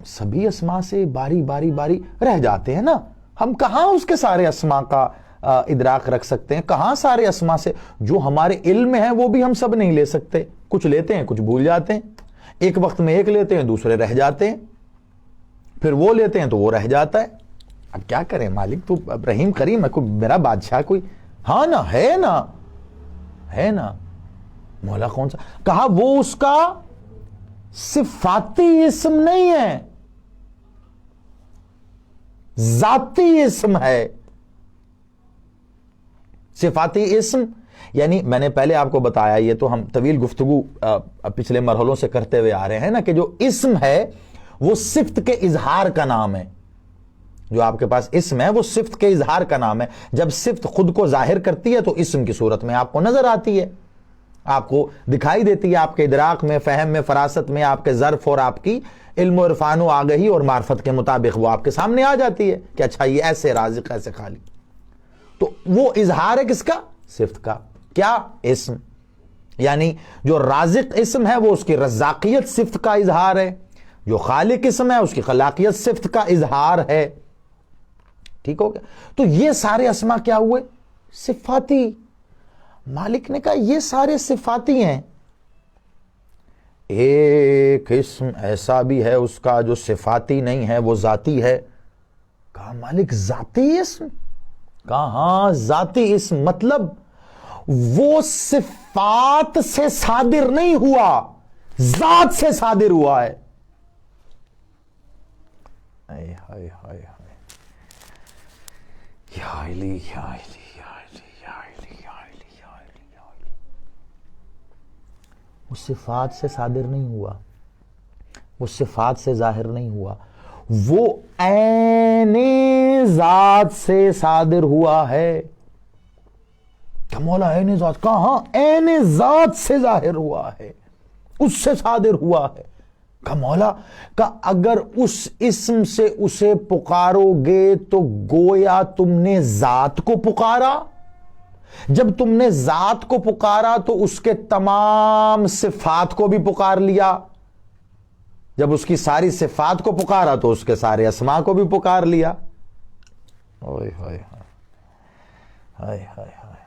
سبھی اسماء سے باری باری باری رہ جاتے ہیں نا. ہم کہاں اس کے سارے اسماء کا ادراک رکھ سکتے ہیں, کہاں سارے اسماء سے جو ہمارے علم میں ہیں وہ بھی ہم سب نہیں لے سکتے. کچھ لیتے ہیں, کچھ بھول جاتے ہیں. ایک وقت میں ایک لیتے ہیں, دوسرے رہ جاتے ہیں, پھر وہ لیتے ہیں تو وہ رہ جاتا ہے. اب کیا کریں مالک, تو اب رحیم کریم ہے, کوئی میرا بادشاہ کوئی ہاں نا, ہے نا, ہے نا. مولا کون سا کہا؟ وہ اس کا صفاتی اسم نہیں ہے, ذاتی اسم ہے. صفاتی اسم یعنی میں نے پہلے آپ کو بتایا, یہ تو ہم طویل گفتگو پچھلے مرحلوں سے کرتے ہوئے آ رہے ہیں نا, کہ جو اسم ہے وہ صفت کے اظہار کا نام ہے. جو آپ کے پاس اسم ہے وہ صفت کے اظہار کا نام ہے. جب صفت خود کو ظاہر کرتی ہے تو اسم کی صورت میں آپ کو نظر آتی ہے, آپ کو دکھائی دیتی ہے, آپ کے ادراک میں, فہم میں, فراست میں, آپ کے ظرف اور آپ کی علم و عرفان و آگہی اور معرفت کے مطابق وہ آپ کے سامنے آ جاتی ہے کہ اچھا یہ ایسے رازق, ایسے خالی. تو وہ اظہار ہے کس کا؟ صفت کا. کیا؟ اسم. یعنی جو رازق اسم ہے وہ اس کی رزاقیت صفت کا اظہار ہے, جو خالق اسم ہے اس کی خلاقیت صفت کا اظہار ہے. ٹھیک ہو گیا؟ تو یہ سارے اسما کیا ہوئے؟ صفاتی. مالک نے کہا یہ سارے صفاتی ہیں. ایک اسم ایسا بھی ہے اس کا جو صفاتی نہیں ہے, وہ ذاتی ہے. کہا مالک ذاتی اسم؟ کہا ہاں ذاتی اسم, مطلب وہ صفات سے صادر نہیں ہوا, ذات سے صادر ہوا ہے. ہائے ہائے ہائے ہائے, یا علی یا علی یا علی یا علی یا علی یا علی یا علی. وہ صفات سے صادر نہیں ہوا, وہ صفات سے ظاہر نہیں ہوا, وہ عین ذات سے صادر ہوا ہے. کیا مولا عین ذات؟ کہاں عین ذات سے ظاہر ہوا ہے, اس سے صادر ہوا ہے. کہ مولا کہ اگر اس اسم سے اسے پکارو گے تو گویا تم نے ذات کو پکارا. جب تم نے ذات کو پکارا تو اس کے تمام صفات کو بھی پکار لیا. جب اس کی ساری صفات کو پکارا تو اس کے سارے اسماء کو بھی پکار لیا. اوئے ہائے ہائے ہائے ہائے,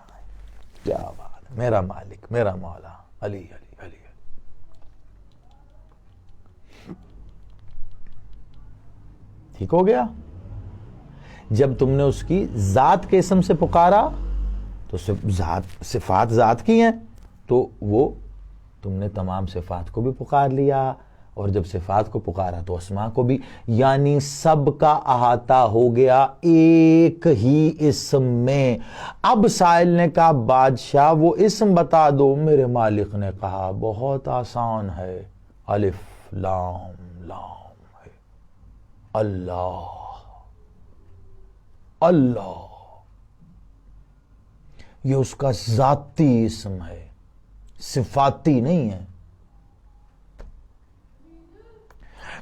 کیا بات. میرا مالک, میرا مولا علی علی علی. ٹھیک ہو گیا؟ جب تم نے اس کی ذات کے اسم سے پکارا تو صفات ذات کی ہیں, تو وہ تم نے تمام صفات کو بھی پکار لیا, اور جب صفات کو پکارا تو اسماء کو بھی. یعنی سب کا احاطہ ہو گیا ایک ہی اسم میں. اب سائل نے کہا بادشاہ وہ اسم بتا دو. میرے مالک نے کہا بہت آسان ہے, الف لام لام ہے, اللہ اللہ. یہ اس کا ذاتی اسم ہے, صفاتی نہیں ہے.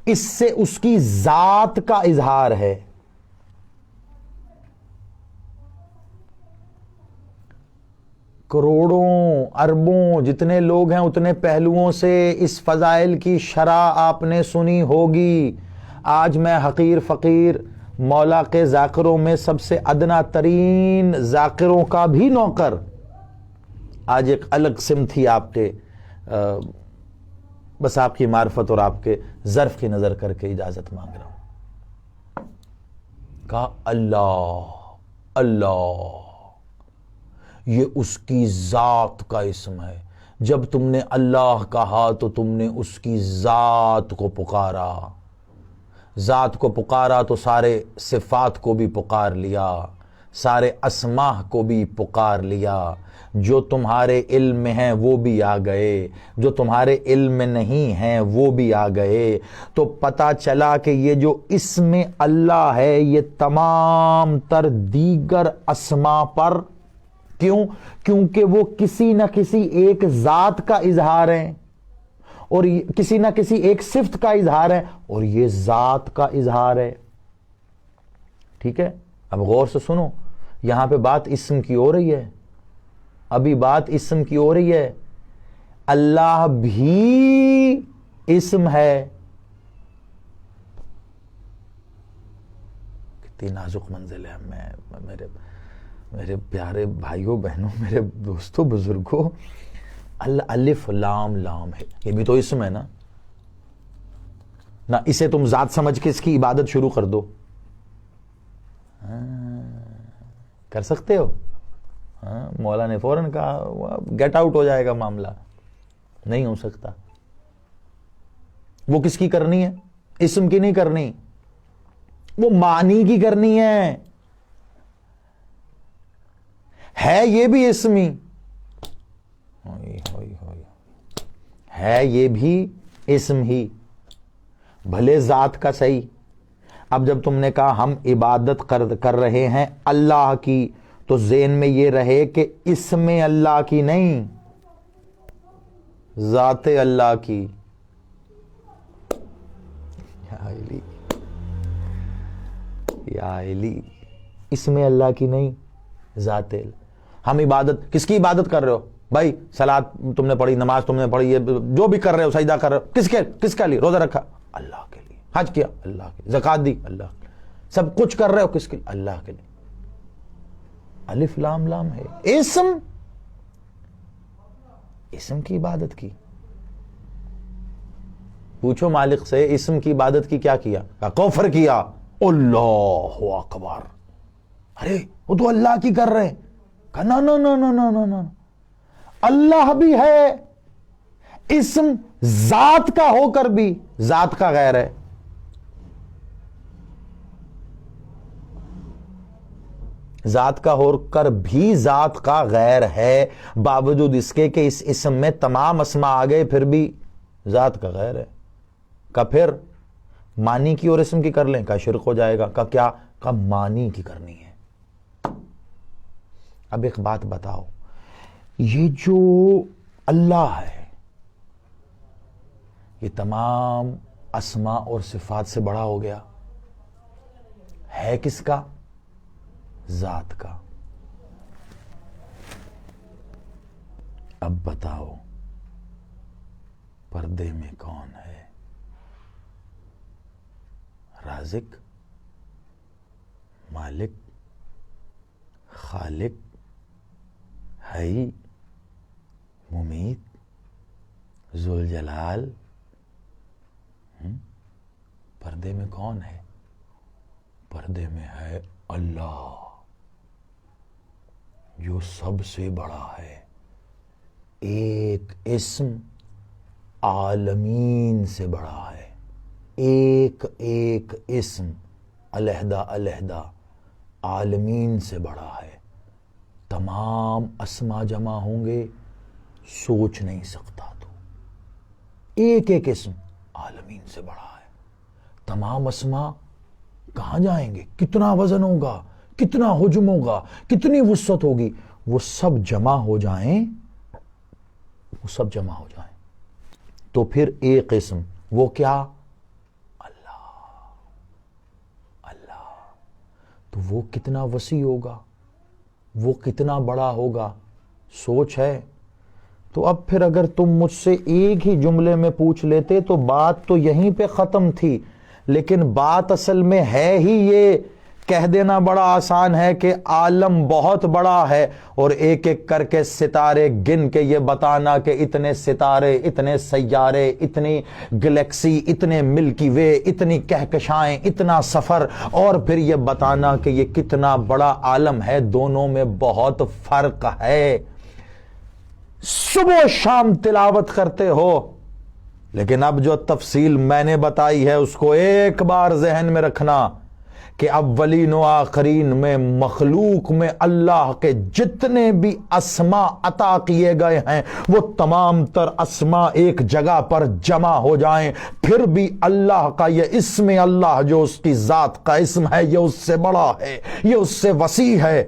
اس سے اس کی ذات کا اظہار ہے. کروڑوں اربوں جتنے لوگ ہیں اتنے پہلوؤں سے اس فضائل کی شرح آپ نے سنی ہوگی. آج میں حقیر فقیر مولا کے ذاکروں میں سب سے ادنا ترین ذاکروں کا بھی نوکر, آج ایک الگ سمت تھی آپ کے, بس آپ کی معرفت اور آپ کے ظرف کی نظر کر کے اجازت مانگ رہا ہوں. کہا اللہ اللہ, یہ اس کی ذات کا اسم ہے. جب تم نے اللہ کہا تو تم نے اس کی ذات کو پکارا. ذات کو پکارا تو سارے صفات کو بھی پکار لیا, سارے اسماء کو بھی پکار لیا. جو تمہارے علم میں ہیں وہ بھی آ گئے, جو تمہارے علم میں نہیں ہیں وہ بھی آ گئے. تو پتہ چلا کہ یہ جو اسم اللہ ہے یہ تمام تر دیگر اسماء پر کیوں؟ کیونکہ وہ کسی نہ کسی ایک ذات کا اظہار ہے اور کسی نہ کسی ایک صفت کا اظہار ہے اور یہ ذات کا اظہار ہے. ٹھیک ہے؟ اب غور سے سنو, یہاں پہ بات اسم کی ہو رہی ہے, ابھی بات اسم کی ہو رہی ہے. اللہ بھی اسم ہے. کتنی نازک منزل ہے. میرے پیارے بھائیوں بہنوں, میرے دوستوں بزرگوں, الف لام لام ہے, یہ بھی تو اسم ہے نا. اسے تم ذات سمجھ کے اس کی عبادت شروع کر دو, کر سکتے ہو؟ مولا نے فوراً کہا گیٹ آؤٹ ہو جائے گا معاملہ. نہیں ہو سکتا. وہ کس کی کرنی ہے؟ اسم کی نہیں کرنی, وہ معنی کی کرنی ہے. یہ بھی اسمی ہے, یہ بھی اسم ہی, بھلے ذات کا صحیح. اب جب تم نے کہا ہم عبادت کر رہے ہیں اللہ کی, تو ذہن میں یہ رہے کہ اسم اللہ کی نہیں, ذات اللہ کی. یا علی, اسم اللہ کی نہیں, ذات. ہم عبادت کس کی عبادت کر رہے ہو بھائی؟ صلاۃ تم نے پڑھی, نماز تم نے پڑھی, یہ جو بھی کر رہے ہو, سجدہ کر رہے ہو, کس کے لیے؟ روزہ رکھا اللہ کے لیے, حج کیا اللہ کے لیے, زکات دی اللہ کے لیے, سب کچھ کر رہے ہو کس کے لیے؟ اللہ کے لیے. الف لام لام ہے, اسم کی عبادت کی. پوچھو مالک سے, اسم کی عبادت کی کیا کیا؟ کفر کیا. اللہ اکبر, ارے وہ تو اللہ کی کر رہے. کہا نا نا نا نا نا نا نا, اللہ بھی ہے, اسم ذات کا ہو کر بھی ذات کا غیر ہے. ذات کا ہو کر بھی ذات کا غیر ہے, باوجود اس کے کہ اس اسم میں تمام اسما آ گئے, پھر بھی ذات کا غیر ہے. کہ پھر معنی کی اور اسم کی کر لیں, کا شرک ہو جائے گا. کا کیا؟ کا معنی کی کرنی ہے. اب ایک بات بتاؤ, یہ جو اللہ ہے یہ تمام اسما اور صفات سے بڑا ہو گیا, ہے کس کا؟ ذات کا. اب بتاؤ پردے میں کون ہے؟ رازق, مالک, خالق, حی, ممیت, ذوالجلال. پردے میں کون ہے؟ پردے میں ہے اللہ, جو سب سے بڑا ہے. ایک اسم عالمین سے بڑا ہے, ایک اسم علیحدہ علیحدہ عالمین سے بڑا ہے. تمام اسما جمع ہوں گے, سوچ نہیں سکتا تو. ایک اسم عالمین سے بڑا ہے. تمام اسما کہاں جائیں گے؟ کتنا وزن ہوگا, کتنا حجم ہوگا, کتنی وسعت ہوگی, وہ سب جمع ہو جائیں, تو پھر ایک اسم, وہ کیا؟ اللہ. تو وہ کتنا وسیع ہوگا, وہ کتنا بڑا ہوگا, سوچ ہے. تو اب پھر اگر تم مجھ سے ایک ہی جملے میں پوچھ لیتے تو بات تو یہیں پہ ختم تھی, لیکن بات اصل میں ہے ہی یہ. کہہ دینا بڑا آسان ہے کہ عالم بہت بڑا ہے, اور ایک ایک کر کے ستارے گن کے یہ بتانا کہ اتنے ستارے, اتنے سیارے, اتنی گلیکسی, اتنے ملکی وے, اتنی کہکشائیں, اتنا سفر, اور پھر یہ بتانا کہ یہ کتنا بڑا عالم ہے. دونوں میں بہت فرق ہے. صبح و شام تلاوت کرتے ہو, لیکن اب جو تفصیل میں نے بتائی ہے اس کو ایک بار ذہن میں رکھنا کہ اولین و آخرین میں, مخلوق میں اللہ کے جتنے بھی اسما عطا کیے گئے ہیں وہ تمام تر اسما ایک جگہ پر جمع ہو جائیں, پھر بھی اللہ کا یہ اسم اللہ جو اس کی ذات کا اسم ہے, یہ اس سے بڑا ہے, یہ اس سے وسیع ہے.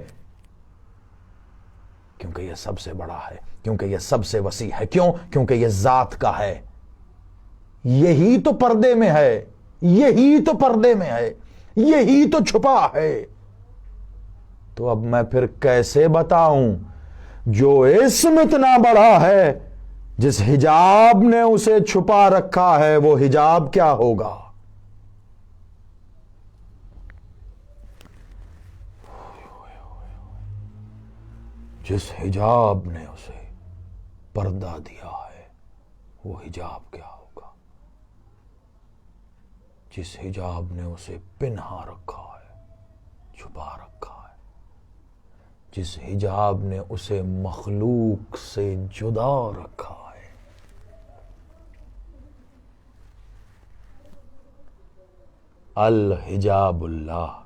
کیونکہ یہ سب سے بڑا ہے، کیونکہ یہ سب سے وسیع ہے. کیوں؟ کیونکہ یہ ذات کا ہے. یہی تو پردے میں ہے، یہی تو پردے میں ہے، یہی تو چھپا ہے. تو اب میں پھر کیسے بتاؤں جو اسم اتنا بڑا ہے، جس حجاب نے اسے چھپا رکھا ہے وہ حجاب کیا ہوگا؟ جس حجاب نے اسے پردہ دیا ہے وہ حجاب کیا ہوگا؟ جس حجاب نے اسے پنہا رکھا ہے، چھپا رکھا ہے، جس حجاب نے اسے مخلوق سے جدا رکھا ہے. الحجاب اللہ.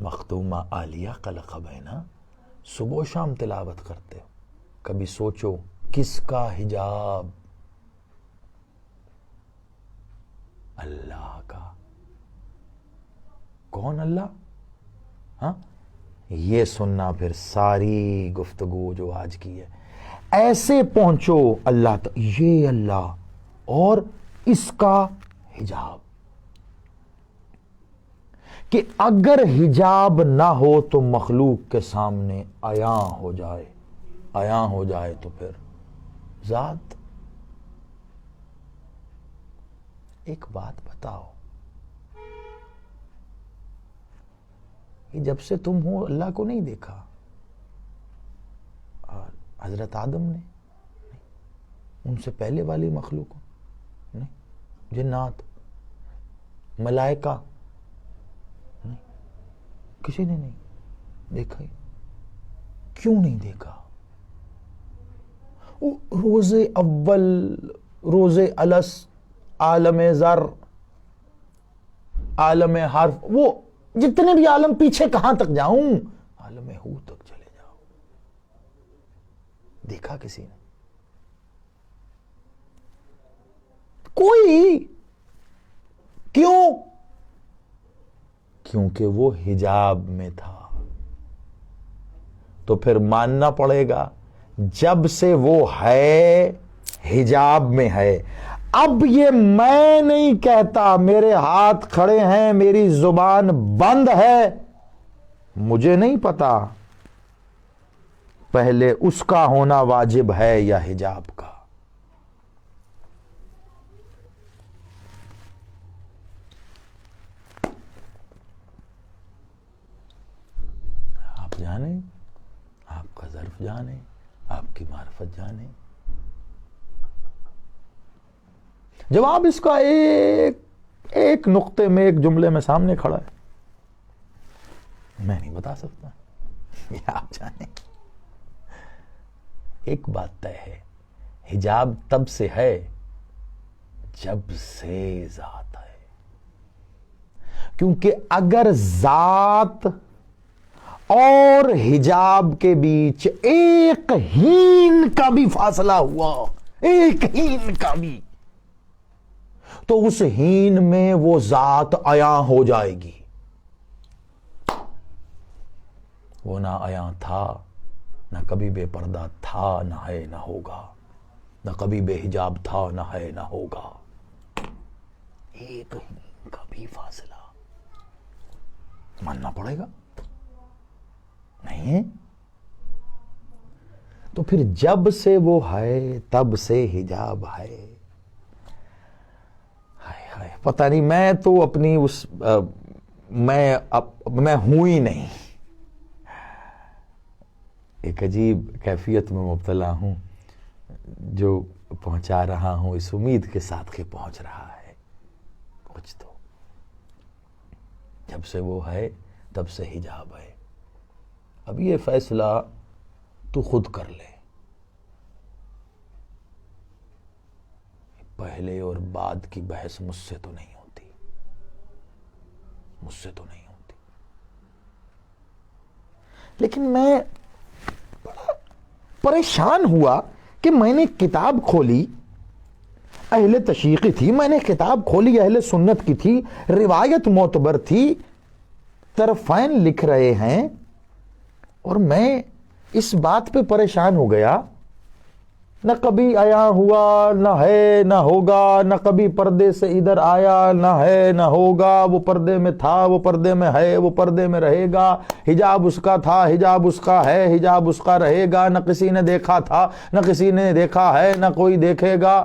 مختومہ عالیہ قلق بینا، صبح و شام تلاوت کرتے ہو، کبھی سوچو کس کا حجاب؟ اللہ کا. کون اللہ؟ ہاں، یہ سننا پھر ساری گفتگو جو آج کی ہے. ایسے پہنچو اللہ یہ اللہ اور اس کا حجاب، کہ اگر حجاب نہ ہو تو مخلوق کے سامنے عیاں ہو جائے، عیاں ہو جائے تو پھر ذات. ایک بات بتاؤ، یہ جب سے تم ہو اللہ کو نہیں دیکھا؟ اور حضرت آدم نے نہیں، ان سے پہلے والی مخلوق نہیں، جنات، ملائکہ نہیں، کسی نے نہیں دیکھا. کیوں نہیں دیکھا؟ روز اول، روز الس، عالم ذر، عالم حرف، وہ جتنے بھی عالم، پیچھے کہاں تک جاؤں، عالم ہو تک چلے جاؤ. دیکھا کسی نے؟ کوئی. کیوں؟ کیونکہ وہ حجاب میں تھا. تو پھر ماننا پڑے گا جب سے وہ ہے حجاب میں ہے. اب یہ میں نہیں کہتا، میرے ہاتھ کھڑے ہیں، میری زبان بند ہے، مجھے نہیں پتا پہلے اس کا ہونا واجب ہے یا حجاب کا. آپ جانیں، آپ کا ظرف جانیں، آپ کی معرفت جانیں. جواب اس کا ایک نقطے میں، ایک جملے میں سامنے کھڑا ہے. میں نہیں بتا سکتا، یہ آپ جانیں. ایک بات طے ہے، حجاب تب سے ہے جب سے ذات ہے. کیونکہ اگر ذات اور حجاب کے بیچ ایک ہین کا بھی فاصلہ ہوا، ایک ہین کا بھی، تو اس ہین میں وہ ذات عیاں ہو جائے گی. وہ نہ عیاں تھا، نہ کبھی بے پردہ تھا، نہ ہے نہ ہوگا، نہ کبھی بے حجاب تھا، نہ ہے نہ ہوگا. ایک ہین کا بھی فاصلہ ماننا پڑے گا. نہیں تو پھر جب سے وہ ہے تب سے حجاب ہے. پتہ نہیں، میں تو اپنی اس میں ہوں ہی نہیں. ایک عجیب کیفیت میں مبتلا ہوں جو پہنچا رہا ہوں اس امید کے ساتھ کہ پہنچ رہا ہے کچھ. تو جب سے وہ ہے تب سے حجاب ہے. اب یہ فیصلہ تو خود کر لے، پہلے اور بعد کی بحث مجھ سے تو نہیں ہوتی، مجھ سے تو نہیں ہوتی. لیکن میں بڑا پریشان ہوا کہ میں نے کتاب کھولی، اہل تشیع تھی، میں نے کتاب کھولی اہل سنت کی تھی، روایت معتبر تھی، طرفین لکھ رہے ہیں، اور میں اس بات پہ پریشان ہو گیا، نہ کبھی آیا ہوا، نہ ہے نہ ہوگا، نہ کبھی پردے سے ادھر آیا، نہ ہے نہ ہوگا، وہ پردے میں تھا، وہ پردے میں ہے، وہ پردے میں رہے گا، حجاب اس کا تھا، حجاب اس کا ہے، حجاب اس کا رہے گا، نہ کسی نے دیکھا تھا، نہ کسی نے دیکھا ہے، نہ کوئی دیکھے گا۔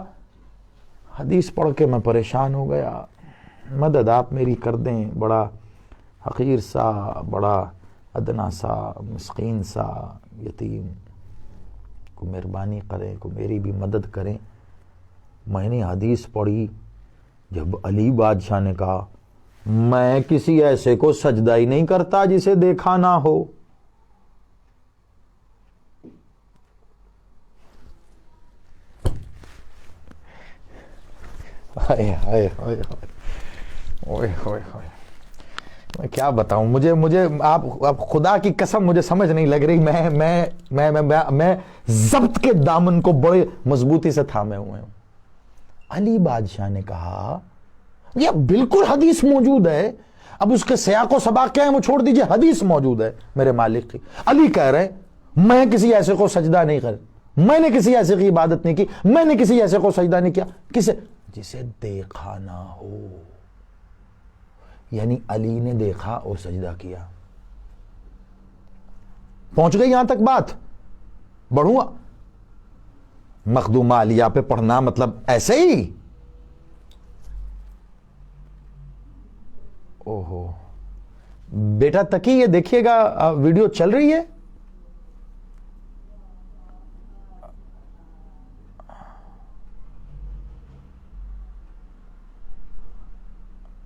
حدیث پڑھ کے میں پریشان ہو گیا، مدد آپ میری کر دیں، بڑا حقیر سا، بڑا ادنا سا، مسکین سا یتیم، کو مہربانی کریں، کو میری بھی مدد کریں۔ میں نے حدیث پڑھی، جب علی بادشاہ نے کہا میں کسی ایسے کو سجدہ ہی نہیں کرتا جسے دیکھا نہ ہو۔ ہائے ہائے ہائے ہائے ہائے ہائے، میں کیا بتاؤں، مجھے آپ خدا کی قسم مجھے سمجھ نہیں لگ رہی، میں ضبط کے دامن کو بڑے مضبوطی سے تھامے ہوئے ہوں۔ علی بادشاہ نے کہا یہ بالکل حدیث موجود ہے، اب اس کے سیاق و سباق کیا ہے وہ چھوڑ دیجئے، حدیث موجود ہے میرے مالک کی۔ علی کہہ رہے ہیں میں کسی ایسے کو سجدہ نہیں کر، میں نے کسی ایسے کی عبادت نہیں کی، میں نے کسی ایسے کو سجدہ نہیں کیا جسے دیکھا نہ ہو۔ یعنی علی نے دیکھا اور سجدہ کیا۔ پہنچ گئی یہاں تک بات؟ بڑھوں مخدومہ علیہ پہ پڑھنا مطلب ایسے ہی؟ اوہو بیٹا تقی یہ دیکھیے گا ویڈیو چل رہی ہے؟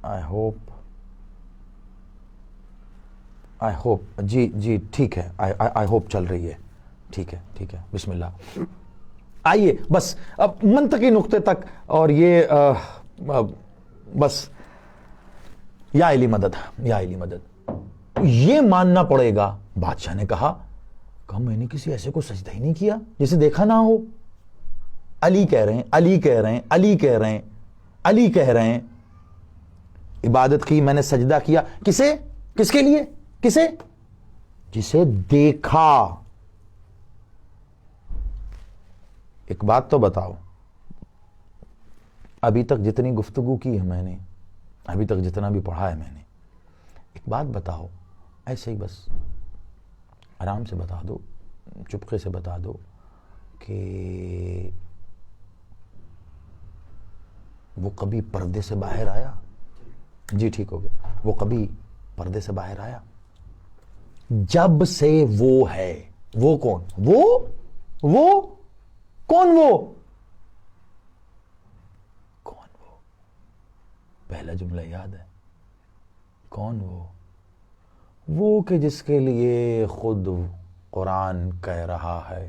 آئی ہوپ جی ٹھیک ہے، آئی ہوپ چل رہی ہے، ٹھیک ہے، بسم اللہ۔ آئیے بس اب منطقی نقطے تک، اور یہ بس یا علی مدد، یا علی مدد۔ یہ ماننا پڑے گا، بادشاہ نے کہا میں نے کسی ایسے کو سجدہ ہی نہیں کیا جسے دیکھا نہ ہو۔ علی کہہ رہے ہیں، علی کہہ رہے ہیں، علی کہہ رہے ہیں، علی کہہ رہے ہیں عبادت کی، میں نے سجدہ کیا، کسے؟ کس کے لیے؟ کسے؟ جسے دیکھا۔ ایک بات تو بتاؤ، ابھی تک جتنی گفتگو کی ہے میں نے، ابھی تک جتنا بھی پڑھا ہے میں نے، ایک بات بتاؤ، ایسے ہی بس آرام سے بتا دو، چپکے سے بتا دو کہ وہ کبھی پردے سے باہر آیا؟ جی ٹھیک ہو گیا، وہ کبھی پردے سے باہر آیا؟ جب سے وہ ہے، وہ کون؟ وہ کون؟ کون وہ؟ پہلا جملہ یاد ہے؟ کون وہ کہ جس کے لیے خود قرآن کہہ رہا ہے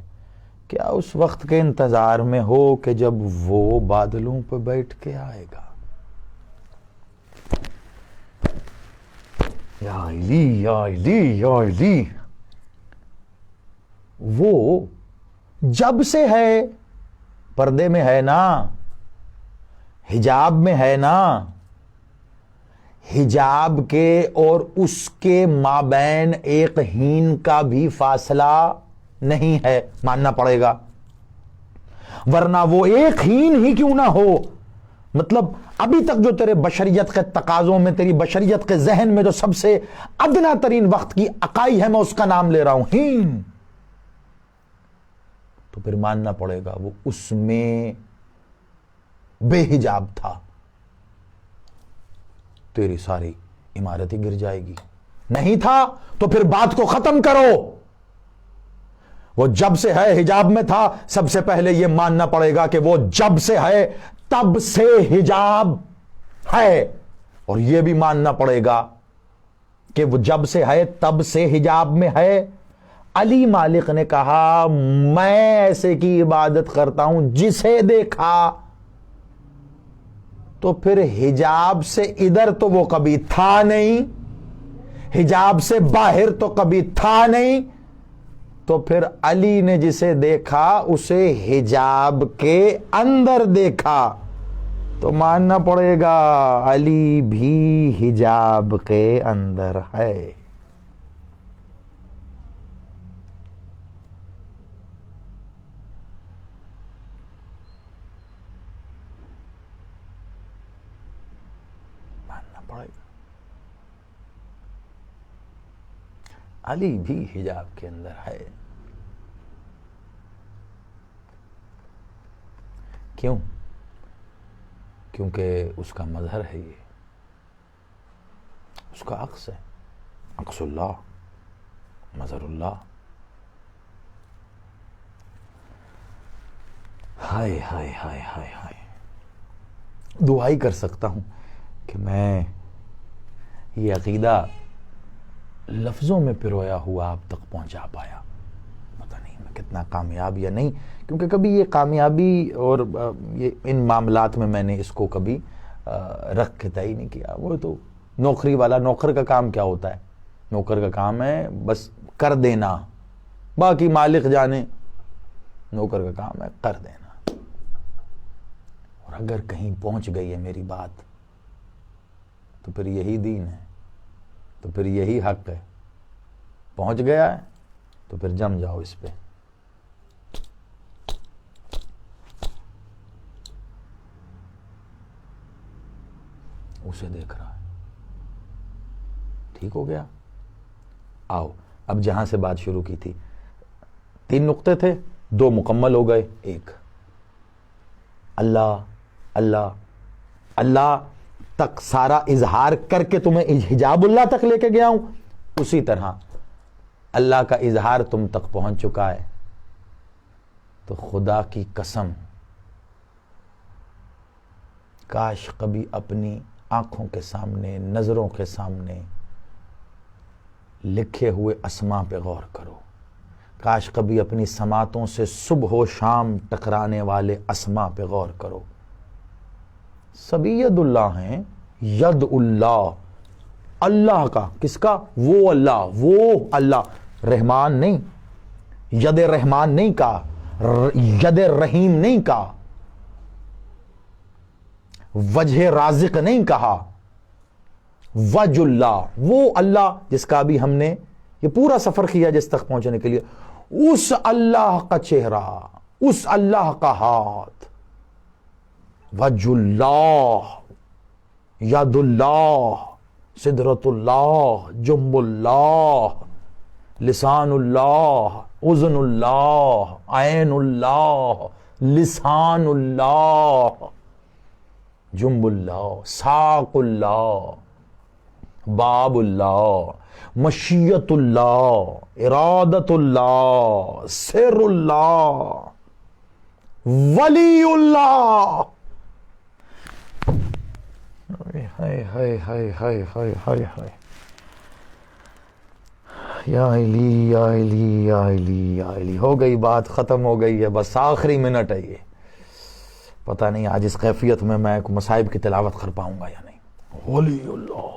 کیا اس وقت کے انتظار میں ہو کہ جب وہ بادلوں پہ بیٹھ کے آئے گا۔ یا علی یا علی یا علی، وہ جب سے ہے، پردے میں ہے نا، حجاب میں ہے نا، حجاب کے اور اس کے مابین ایک ہین کا بھی فاصلہ نہیں ہے، ماننا پڑے گا، ورنہ وہ ایک ہین ہی کیوں نہ ہو، مطلب ابھی تک جو تیرے بشریت کے تقاضوں میں، تیری بشریت کے ذہن میں جو سب سے ادنا ترین وقت کی اکائی ہے، میں اس کا نام لے رہا ہوں، ہین، تو پھر ماننا پڑے گا وہ اس میں بے حجاب تھا، تیری ساری عمارت ہی گر جائے گی۔ نہیں تھا تو پھر بات کو ختم کرو، وہ جب سے ہے حجاب میں تھا، سب سے پہلے یہ ماننا پڑے گا کہ وہ جب سے ہے تب سے حجاب ہے، اور یہ بھی ماننا پڑے گا کہ وہ جب سے ہے تب سے حجاب میں ہے۔ علی مالک نے کہا میں ایسے کی عبادت کرتا ہوں جسے دیکھا، تو پھر حجاب سے ادھر تو وہ کبھی تھا نہیں، حجاب سے باہر تو کبھی تھا نہیں، تو پھر علی نے جسے دیکھا اسے حجاب کے اندر دیکھا، تو ماننا پڑے گا علی بھی حجاب کے اندر ہے۔ پڑے گا. علی بھی حجاب کے اندر ہے. کیوں؟ کیونکہ اس کا مظہر ہے یہ، اس کا عکس ہے، عکس اللہ، مظہر اللہ. ہائے ہائے ہائے ہائے ہائے. دعا ہی کر سکتا ہوں کہ میں یہ عقیدہ لفظوں میں پرویا ہوا آپ تک پہنچا پایا. پتہ نہیں میں کتنا کامیاب یا نہیں، کیونکہ کبھی یہ کامیابی اور یہ ان معاملات میں میں نے اس کو کبھی رکھ کے طے نہیں کیا. وہ تو نوکری والا، نوکر کا کام کیا ہوتا ہے؟ نوکر کا کام ہے بس کر دینا، باقی مالک جانے. نوکر کا کام ہے کر دینا. اور اگر کہیں پہنچ گئی ہے میری بات تو پھر یہی دین ہے، تو پھر یہی حق ہے. پہنچ گیا ہے تو پھر جم جاؤ اس پہ. اسے دیکھ رہا ہے. ٹھیک ہو گیا. آؤ اب جہاں سے بات شروع کی تھی، 3 نقطے تھے، 2 مکمل ہو گئے. ایک اللہ اللہ اللہ تک سارا اظہار کر کے تمہیں حجاب اللہ تک لے کے گیا ہوں، اسی طرح اللہ کا اظہار تم تک پہنچ چکا ہے. تو خدا کی قسم کاش کبھی اپنی آنکھوں کے سامنے، نظروں کے سامنے لکھے ہوئے اسماء پہ غور کرو. کاش کبھی اپنی سماعتوں سے صبح و شام ٹکرانے والے اسماء پہ غور کرو. سبھی ید اللہ ہیں. ید اللہ، اللہ کا. کس کا؟ وہ اللہ، وہ اللہ. رحمان نہیں، ید رحمان نہیں کہا، ید رحیم نہیں کہا، وجہ رازق نہیں کہا. وج اللہ، وہ اللہ جس کا بھی ہم نے یہ پورا سفر کیا جس تک پہنچنے کے لیے. اس اللہ کا چہرہ، اس اللہ کا ہاتھ. وج اللہ، ید اللہ، سدرت اللہ، جنب اللہ، لسان اللہ، اذن اللہ، عین اللہ، لسان اللہ، جنب اللہ، ساق اللہ، باب اللہ، مشیت اللہ، ارادت اللہ، سر اللہ، ولی اللہ. ہائے ہائے ہائے ہائے ہائے ہائے ہائے. یا علی یا علی یا علی یا علی. ہو گئی بات، ختم ہو گئی ہے، بس آخری منٹ ہے یہ. پتہ نہیں آج اس کیفیت میں مصائب کی تلاوت کر پاؤں گا یا نہیں. ولی اللہ.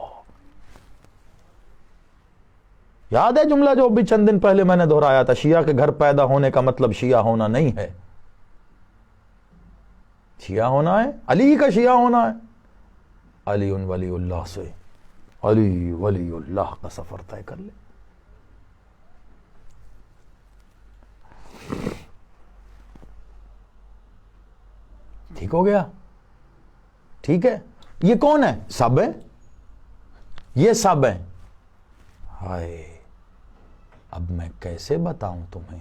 یاد ہے جملہ جو ابھی چند دن پہلے میں نے دہرایا تھا، شیعہ کے گھر پیدا ہونے کا مطلب شیعہ ہونا نہیں ہے. شیعہ ہونا ہے علی کا، شیعہ ہونا ہے علی ولی اللہ سے. علی ولی اللہ کا سفر طے کر لے. ٹھیک ہو گیا. ٹھیک ہے. یہ کون ہے؟ سب ہے، یہ سب ہیں. ہائے اب میں کیسے بتاؤں تمہیں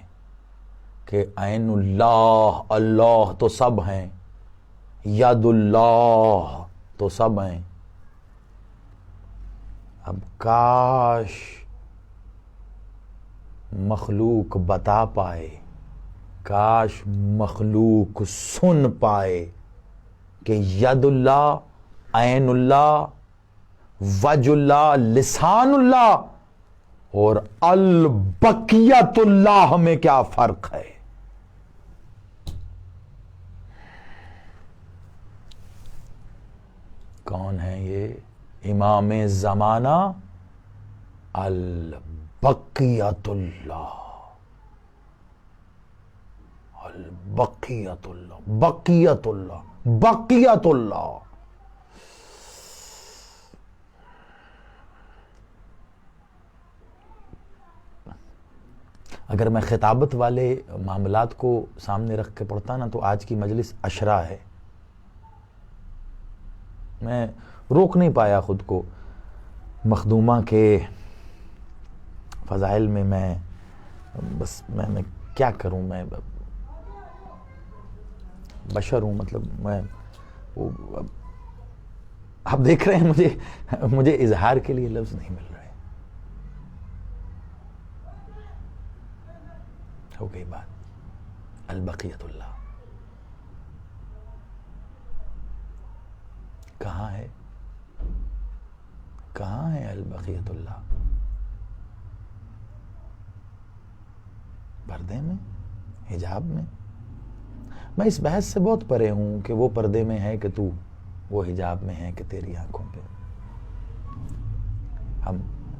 کہ عین اللہ، اللہ تو سب ہیں، ید اللہ تو سب ہیں. اب کاش مخلوق بتا پائے، کاش مخلوق سن پائے کہ ید اللہ، عین اللہ، وجہ اللہ، لسان اللہ اور البقیت اللہ میں کیا فرق ہے. کون ہے یہ؟ امام زمانہ البقیت اللہ. البقیت اللہ، بقیت اللہ، بقیت اللہ. اگر میں خطابت والے معاملات کو سامنے رکھ کے پڑھتا نا تو آج کی مجلس عشرہ ہے. میں روک نہیں پایا خود کو مخدومہ کے فضائل میں. میں کیا کروں, میں بشر ہوں, مطلب میں آپ دیکھ رہے ہیں مجھے اظہار کے لیے لفظ نہیں مل رہے. ہو گئی بات. البقیت اللہ کہاں ہے؟ کہاں ہے البقیت اللہ؟ پردے میں, حجاب میں. میں اس بحث سے بہت پرے ہوں کہ وہ پردے میں ہے کہ تو, وہ حجاب میں ہے کہ تیری آنکھوں پہ. ہم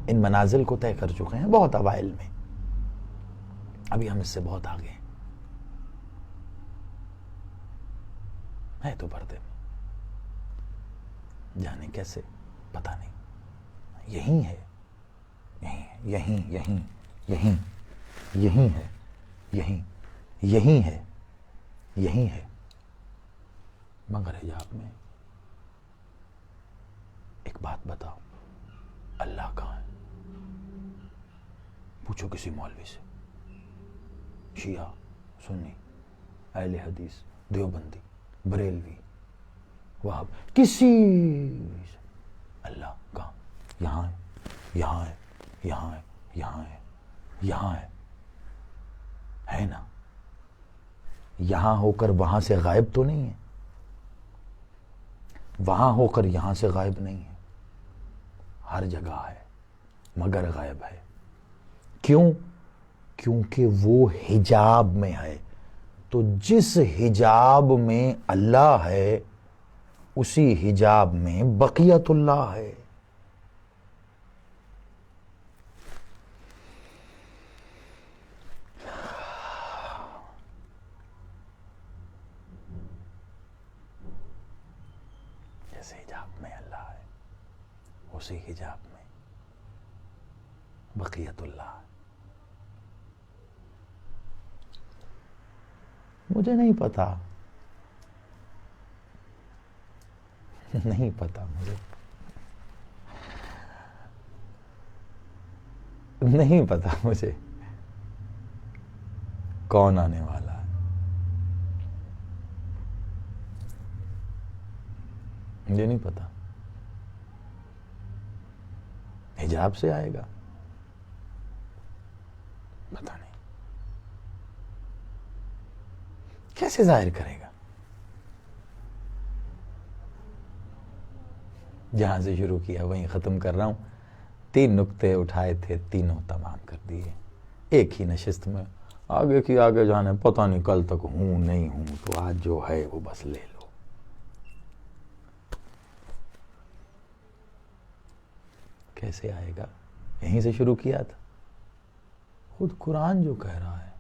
ان منازل کو طے کر چکے ہیں بہت اوائل میں, ابھی ہم اس سے بہت آگے ہیں. ہے تو پردے میں, جانے کیسے پتہ نہیں. یہی ہے, یہی ہے, یہی ہے. مگر حجاب میں. ایک بات بتاؤ, اللہ کہاں ہے؟ پوچھو کسی مولوی سے, شیعہ, سنی, اہل حدیث, دیوبندی, بریلوی, وہاب, کسی سے. اللہ کہاں؟ یہاں ہے, یہاں ہے, یہاں ہے, یہاں ہے, یہاں ہے. ہے نا؟ یہاں ہو کر وہاں سے غائب تو نہیں ہے, وہاں ہو کر یہاں سے غائب نہیں ہے. ہر جگہ ہے مگر غائب ہے. کیوں؟ کیونکہ وہ حجاب میں ہے. تو جس حجاب میں اللہ ہے اسی حجاب میں بقیت اللہ ہے. جیسے حجاب میں اللہ ہے اسی حجاب میں بقیت اللہ ہے. مجھے نہیں پتا, نہیں پتا, مجھے نہیں پتا مجھے کون آنے والا ہے. مجھے نہیں پتا. حجاب سے آئے گا, پتہ نہیں. کیسے ظاہر کرے گا؟ جہاں سے شروع کیا وہیں ختم کر رہا ہوں. 3 نکتے اٹھائے تھے, تینوں تمام کر دیے ایک ہی نشست میں. آگے کی آگے جانے, پتہ نہیں کل تک ہوں نہیں ہوں, تو آج جو ہے وہ بس لے لو. کیسے آئے گا؟ یہیں سے شروع کیا تھا. خود قرآن جو کہہ رہا ہے,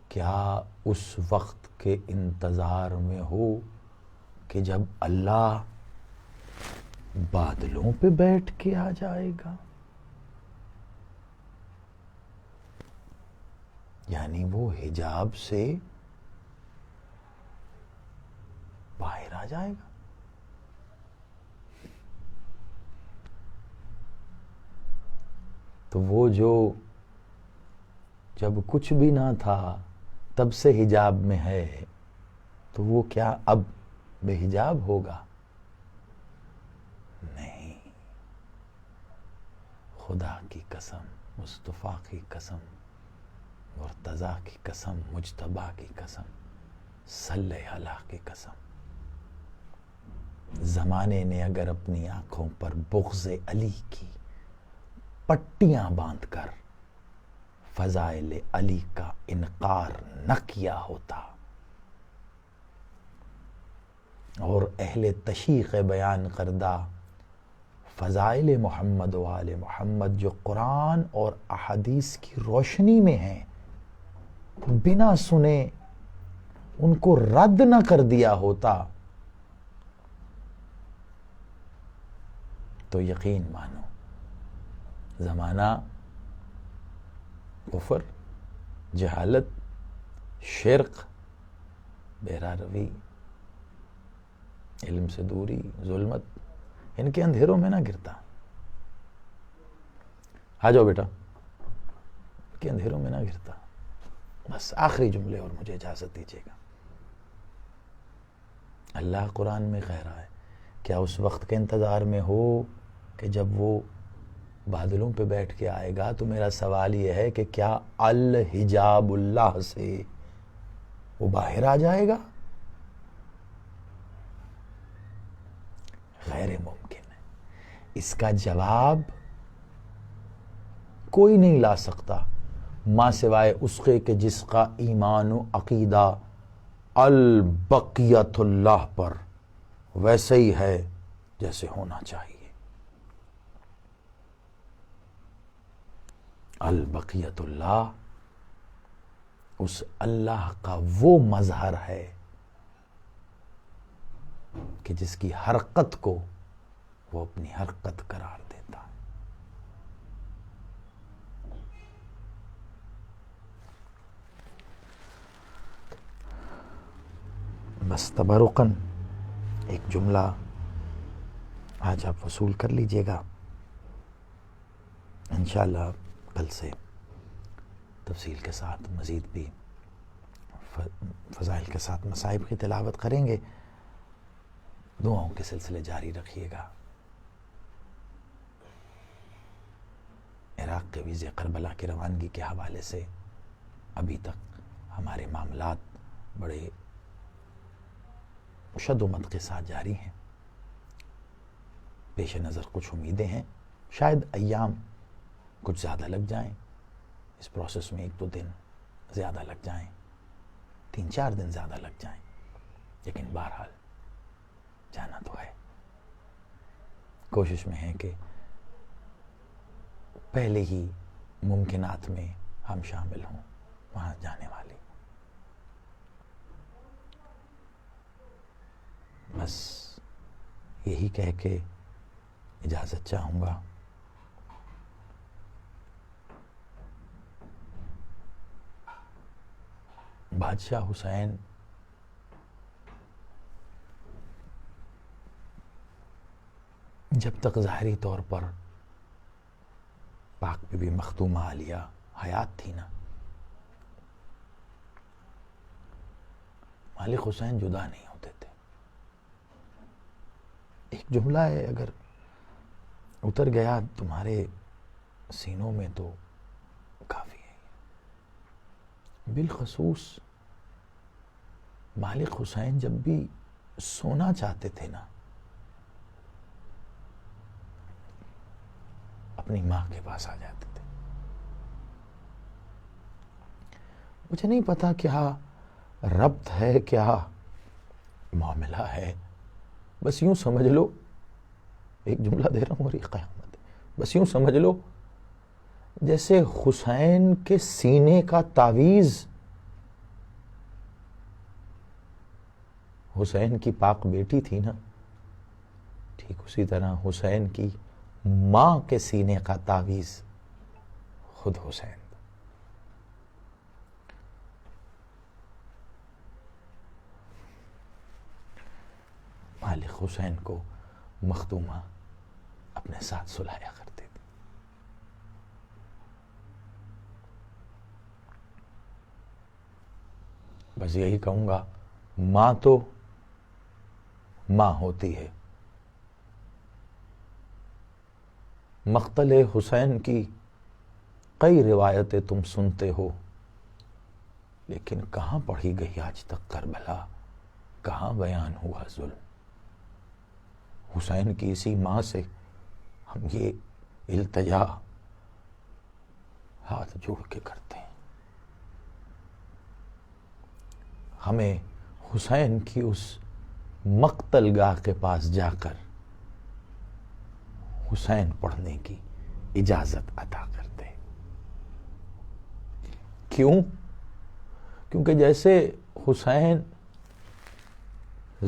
کیا اس وقت کے انتظار میں ہو کہ جب اللہ بادلوں پہ بیٹھ کے آ جائے گا؟ یعنی وہ حجاب سے باہر آ جائے گا. تو وہ جو جب کچھ بھی نہ تھا تب سے حجاب میں ہے, تو وہ کیا اب بے حجاب ہوگا؟ نہیں. خدا کی قسم, مصطفیٰ کی قسم, مرتضیٰ کی قسم, مجتبیٰ کی قسم, صلی اللہ کی قسم, زمانے نے اگر اپنی آنکھوں پر بغض علی کی پٹیاں باندھ کر فضائل علی کا انکار نہ کیا ہوتا, اور اہل تشیخ بیان کردہ فضائل محمد و آل محمد جو قرآن اور احادیث کی روشنی میں ہیں, بنا سنے ان کو رد نہ کر دیا ہوتا, تو یقین مانو زمانہ کفر, جہالت, شرک, بیرا روی, علم سے دوری, ظلمت, ان کے اندھیروں میں نہ گرتا. آ جاؤ بیٹا, ان کے اندھیروں میں نہ گرتا. بس آخری جملے اور مجھے اجازت دیجیے گا. اللہ قرآن میں کہہ رہا ہے, کیا اس وقت کے انتظار میں ہو کہ جب وہ بادلوں پہ بیٹھ کے آئے گا؟ تو میرا سوال یہ ہے کہ کیا الحجاب اللہ سے وہ باہر آ جائے گا؟ غیر ممکن ہے. اس کا جواب کوئی نہیں لا سکتا ماں سوائے اس کے جس کا ایمان و عقیدہ البقیت اللہ پر ویسے ہی ہے جیسے ہونا چاہیے. البقیت اللہ اس اللہ کا وہ مظہر ہے کہ جس کی حرکت کو وہ اپنی حرکت قرار دیتا ہے. بس تبرکاً ایک جملہ آج آپ وصول کر لیجئے گا. انشاءاللہ کل سے تفصیل کے ساتھ مزید بھی فضائل کے ساتھ مصائب کی تلاوت کریں گے. دعاؤں کے سلسلے جاری رکھیے گا. عراق کے ویزے کربلا کی روانگی کے حوالے سے ابھی تک ہمارے معاملات بڑے شدت کے ساتھ جاری ہیں. پیش نظر کچھ امیدیں ہیں, شاید ایام کچھ زیادہ لگ جائیں اس پروسیس میں, 1-2 دن زیادہ لگ جائیں, 3-4 دن زیادہ لگ جائیں, لیکن بہرحال جانا تو ہے. کوشش میں ہے کہ پہلے ہی ممکنات میں ہم شامل ہوں وہاں جانے والے. بس یہی کہہ کے اجازت چاہوں گا. بادشاہ حسین جب تک ظاہری طور پر پاک بی بی مختومہ عالیہ حیات تھی نا, مالک حسین جدا نہیں ہوتے تھے. ایک جملہ ہے, اگر اتر گیا تمہارے سینوں میں تو کافی ہے. بالخصوص مالک حسین جب بھی سونا چاہتے تھے نا, اپنی ماں کے پاس آ جاتے تھے. مجھے نہیں پتا کیا ربط ہے, کیا معاملہ ہے. بس یوں سمجھ لو, ایک جملہ دے رہا ہوں اور یہ قیامت ہے. بس یوں سمجھ لو جیسے حسین کے سینے کا تعویذ حسین کی پاک بیٹی تھی نا, ٹھیک اسی طرح حسین کی ماں کے سینے کا تعویذ خود حسین. مالک حسین کو مختومہ اپنے ساتھ سلایا کرتے تھے. بس یہی کہوں گا, ماں تو ماں ہوتی ہے. مقتل حسین کی کئی روایتیں تم سنتے ہو, لیکن کہاں پڑھی گئی آج تک کربلا, کہاں بیان ہوا ظلم. حسین کی اسی ماں سے ہم یہ التجا ہاتھ جوڑ کے کرتے ہیں. ہمیں حسین کی اس مقتل گاہ کے پاس جا کر حسین پڑھنے کی اجازت عطا کرتے. کیوں؟ کیونکہ جیسے حسین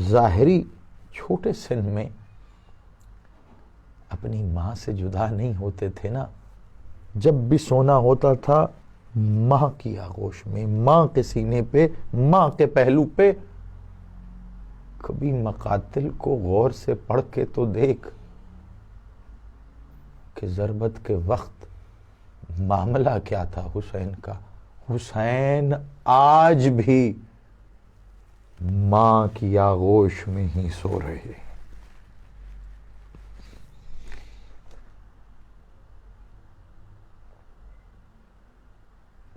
ظاہری چھوٹے سن میں اپنی ماں سے جدا نہیں ہوتے تھے نا, جب بھی سونا ہوتا تھا ماں کی آغوش میں, ماں کے سینے پہ, ماں کے پہلو پہ. کبھی مقاتل کو غور سے پڑھ کے تو دیکھ, کہ ضربت کے وقت معاملہ کیا تھا حسین کا. حسین آج بھی ماں کی آغوش میں ہی سو رہے ہیں.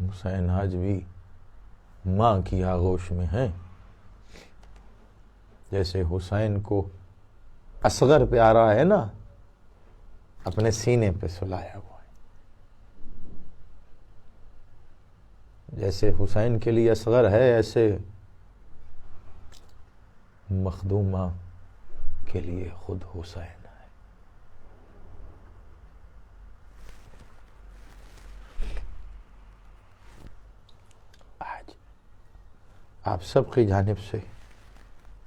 حسین آج بھی ماں کی آغوش میں ہیں. جیسے حسین کو اصغر پیارا ہے نا، اپنے سینے پہ سلایا ہوا ہے. جیسے حسین کے لیے اصغر ہے، ایسے مخدومہ کے لیے خود حسین ہے. آج آپ سب کی جانب سے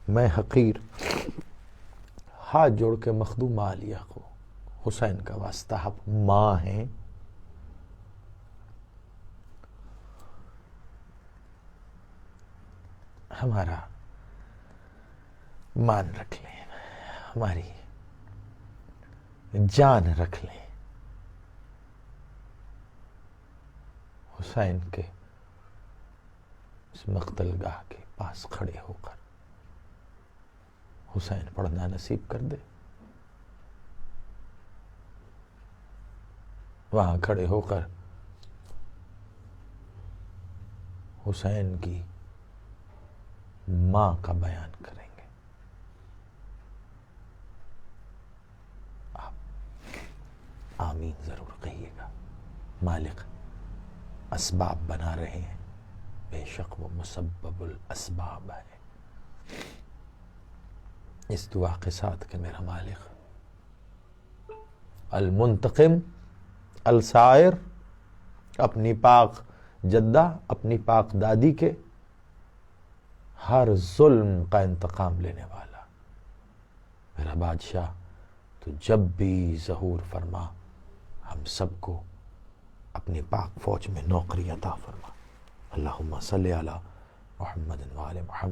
میں حقیر ہاتھ جوڑ کے مخدوم عالیہ کو حسین کا واسطہ، آپ ماں ہیں. ہمارا مان رکھ لیں، ہماری جان رکھ لیں. حسین کے اس مقتل گاہ کے پاس کھڑے ہو کر حسین پڑھنا نصیب کر دے. وہاں کھڑے ہو کر حسین کی ماں کا بیان کریں گے. آپ آمین ضرور کہیے گا. مالک اسباب بنا رہے ہیں، بے شک وہ مسبب الاسباب ہے. اس دعا کے ساتھ کہ میرا مالک المنتقم السائر، اپنی پاک جدہ، اپنی پاک دادی کے ہر ظلم کا انتقام لینے والا میرا بادشاہ، تو جب بھی ظہور فرما، ہم سب کو اپنی پاک فوج میں نوکری عطا فرما. اللہم صلی علی محمد و آل محمد.